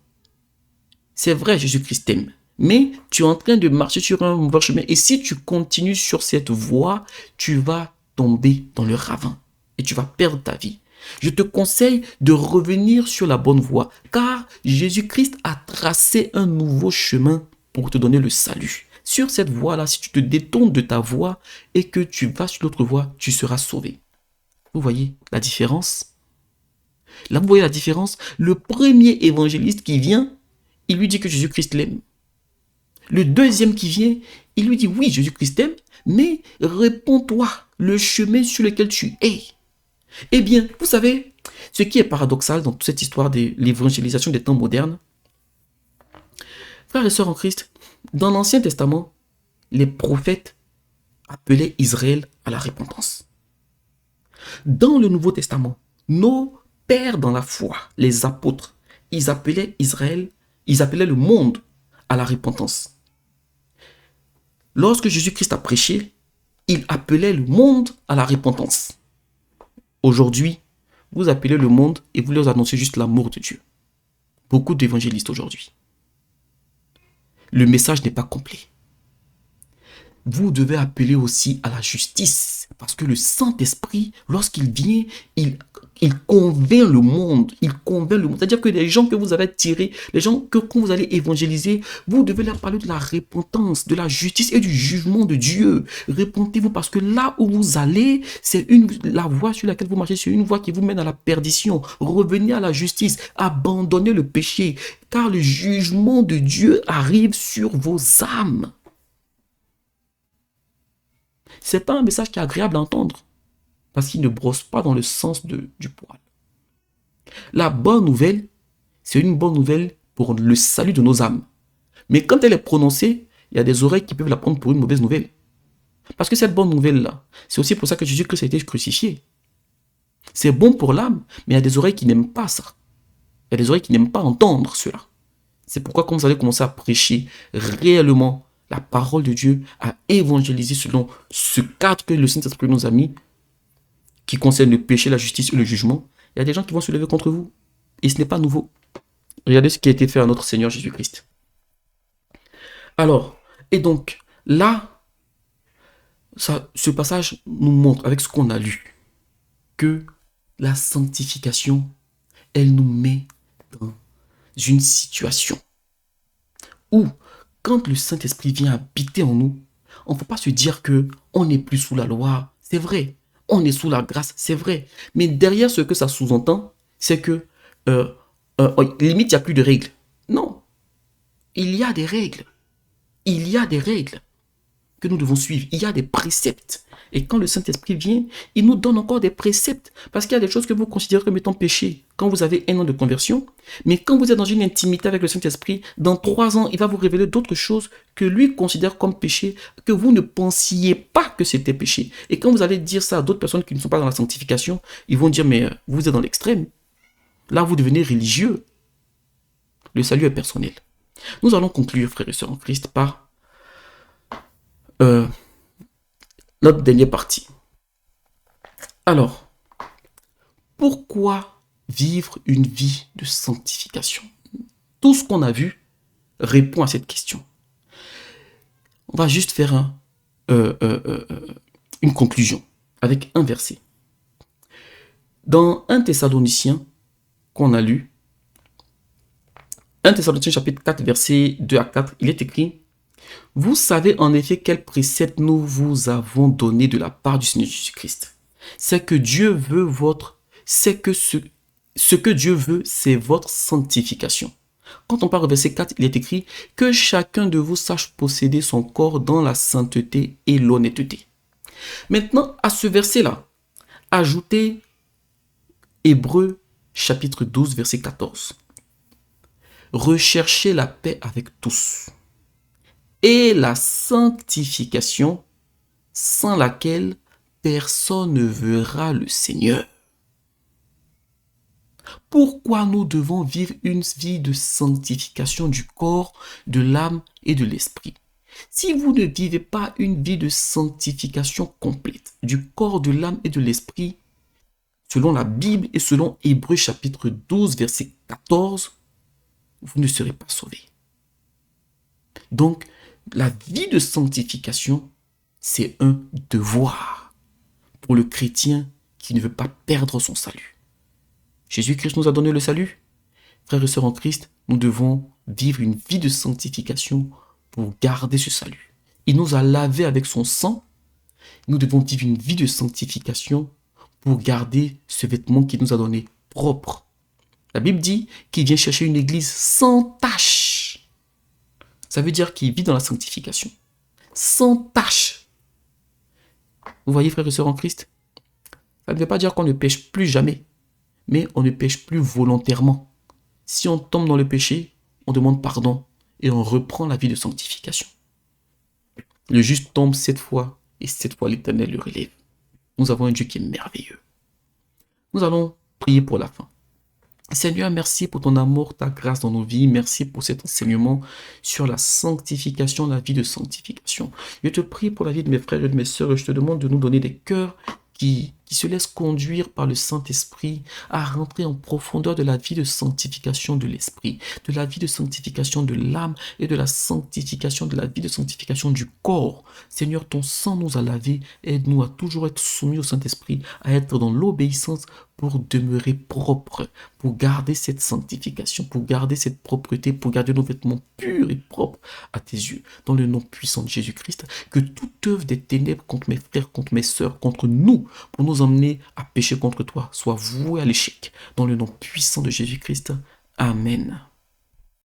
c'est vrai, Jésus-Christ t'aime, mais tu es en train de marcher sur un mauvais chemin et si tu continues sur cette voie, tu vas tomber dans le ravin et tu vas perdre ta vie. Je te conseille de revenir sur la bonne voie, car Jésus-Christ a tracé un nouveau chemin pour te donner le salut. Sur cette voie-là, si tu te détournes de ta voie et que tu vas sur l'autre voie, tu seras sauvé. Vous voyez la différence? Là, vous voyez la différence? Le premier évangéliste qui vient, il lui dit que Jésus-Christ l'aime. Le deuxième qui vient, il lui dit, oui, Jésus-Christ t'aime, mais réponds-toi le chemin sur lequel tu es. Eh bien, vous savez, ce qui est paradoxal dans toute cette histoire de l'évangélisation des temps modernes, frères et sœurs en Christ, dans l'Ancien Testament, les prophètes appelaient Israël à la repentance. Dans le Nouveau Testament, nos pères dans la foi, les apôtres, ils appelaient Israël, ils appelaient le monde à la repentance. Lorsque Jésus-Christ a prêché, il appelait le monde à la repentance. Aujourd'hui, vous appelez le monde et vous leur annoncez juste l'amour de Dieu. Beaucoup d'évangélistes aujourd'hui. Le message n'est pas complet. Vous devez appeler aussi à la justice. Parce que le Saint-Esprit, lorsqu'il vient, il convainc le monde. Il convainc le monde. C'est-à-dire que les gens que vous avez tirés, les gens que quand vous allez évangéliser, vous devez leur parler de la repentance, de la justice et du jugement de Dieu. Repentez-vous parce que là où vous allez, c'est la voie sur laquelle vous marchez, c'est une voie qui vous mène à la perdition. Revenez à la justice, abandonnez le péché, car le jugement de Dieu arrive sur vos âmes. Ce n'est pas un message qui est agréable à entendre, parce qu'il ne brosse pas dans le sens du poil. La bonne nouvelle, c'est une bonne nouvelle pour le salut de nos âmes. Mais quand elle est prononcée, il y a des oreilles qui peuvent la prendre pour une mauvaise nouvelle. Parce que cette bonne nouvelle-là, c'est aussi pour ça que Jésus-Christ a été crucifié. C'est bon pour l'âme, mais il y a des oreilles qui n'aiment pas ça. Il y a des oreilles qui n'aiment pas entendre cela. C'est pourquoi quand vous allez commencer à prêcher réellement la parole de Dieu, à évangéliser selon ce cadre que le Saint-Esprit nous a mis, qui concerne le péché, la justice et le jugement, il y a des gens qui vont se lever contre vous. Et ce n'est pas nouveau. Regardez ce qui a été fait à notre Seigneur Jésus-Christ. Alors, et donc, là, ce passage nous montre, avec ce qu'on a lu, que la sanctification, elle nous met dans une situation où, quand le Saint-Esprit vient habiter en nous, on ne peut pas se dire qu'on n'est plus sous la loi. C'est vrai, on est sous la grâce, c'est vrai. Mais derrière ce que ça sous-entend, c'est que, limite, il n'y a plus de règles. Non, il y a des règles. Il y a des règles que nous devons suivre. Il y a des préceptes. Et quand le Saint-Esprit vient, il nous donne encore des préceptes. Parce qu'il y a des choses que vous considérez comme étant péché quand vous avez un an de conversion. Mais quand vous êtes dans une intimité avec le Saint-Esprit, dans 3 ans, il va vous révéler d'autres choses que lui considère comme péché, que vous ne pensiez pas que c'était péché. Et quand vous allez dire ça à d'autres personnes qui ne sont pas dans la sanctification, ils vont dire, mais vous êtes dans l'extrême. Là, vous devenez religieux. Le salut est personnel. Nous allons conclure, frères et sœurs en Christ, par notre dernière partie. Alors, pourquoi vivre une vie de sanctification? Tout ce qu'on a vu répond à cette question. On va juste faire une conclusion avec un verset. Dans 1 Thessaloniciens qu'on a lu, 1 Thessaloniciens chapitre 4, versets 2 à 4, il est écrit: vous savez en effet quel précepte nous vous avons donné de la part du Seigneur Jésus-Christ. C'est que Dieu veut ce que Dieu veut, c'est votre sanctification. Quand on parle au verset 4, il est écrit que chacun de vous sache posséder son corps dans la sainteté et l'honnêteté. Maintenant, à ce verset-là, ajoutez Hébreux chapitre 12, verset 14. Recherchez la paix avec tous et la sanctification, sans laquelle personne ne verra le Seigneur. Pourquoi nous devons vivre une vie de sanctification du corps, de l'âme et de l'esprit? Si vous ne vivez pas une vie de sanctification complète du corps, de l'âme et de l'esprit, selon la Bible et selon Hébreux chapitre 12, verset 14, vous ne serez pas sauvés. Donc, la vie de sanctification, c'est un devoir pour le chrétien qui ne veut pas perdre son salut. Jésus-Christ nous a donné le salut. Frères et sœurs en Christ, nous devons vivre une vie de sanctification pour garder ce salut. Il nous a lavés avec son sang. Nous devons vivre une vie de sanctification pour garder ce vêtement qu'il nous a donné propre. La Bible dit qu'il vient chercher une église sans tache. Ça veut dire qu'il vit dans la sanctification. Sans tache. Vous voyez, frères et sœurs en Christ, ça ne veut pas dire qu'on ne pêche plus jamais, mais on ne pêche plus volontairement. Si on tombe dans le péché, on demande pardon et on reprend la vie de sanctification. Le juste tombe 7 fois et 7 fois l'Éternel le relève. Nous avons un Dieu qui est merveilleux. Nous allons prier pour la fin. Seigneur, merci pour ton amour, ta grâce dans nos vies. Merci pour cet enseignement sur la sanctification, la vie de sanctification. Je te prie pour la vie de mes frères et de mes sœurs et je te demande de nous donner des cœurs qui se laissent conduire par le Saint-Esprit à rentrer en profondeur de la vie de sanctification de l'esprit, de la vie de sanctification de l'âme et de la sanctification de la vie de sanctification du corps. Seigneur, ton sang nous a lavés. Aide-nous à toujours être soumis au Saint-Esprit, à être dans l'obéissance pour demeurer propre, pour garder cette sanctification, pour garder cette propreté, pour garder nos vêtements purs et propres à tes yeux. Dans le nom puissant de Jésus-Christ, que toute œuvre des ténèbres contre mes frères, contre mes sœurs, contre nous, pour nous emmener à pécher contre toi, soit vouée à l'échec. Dans le nom puissant de Jésus-Christ. Amen.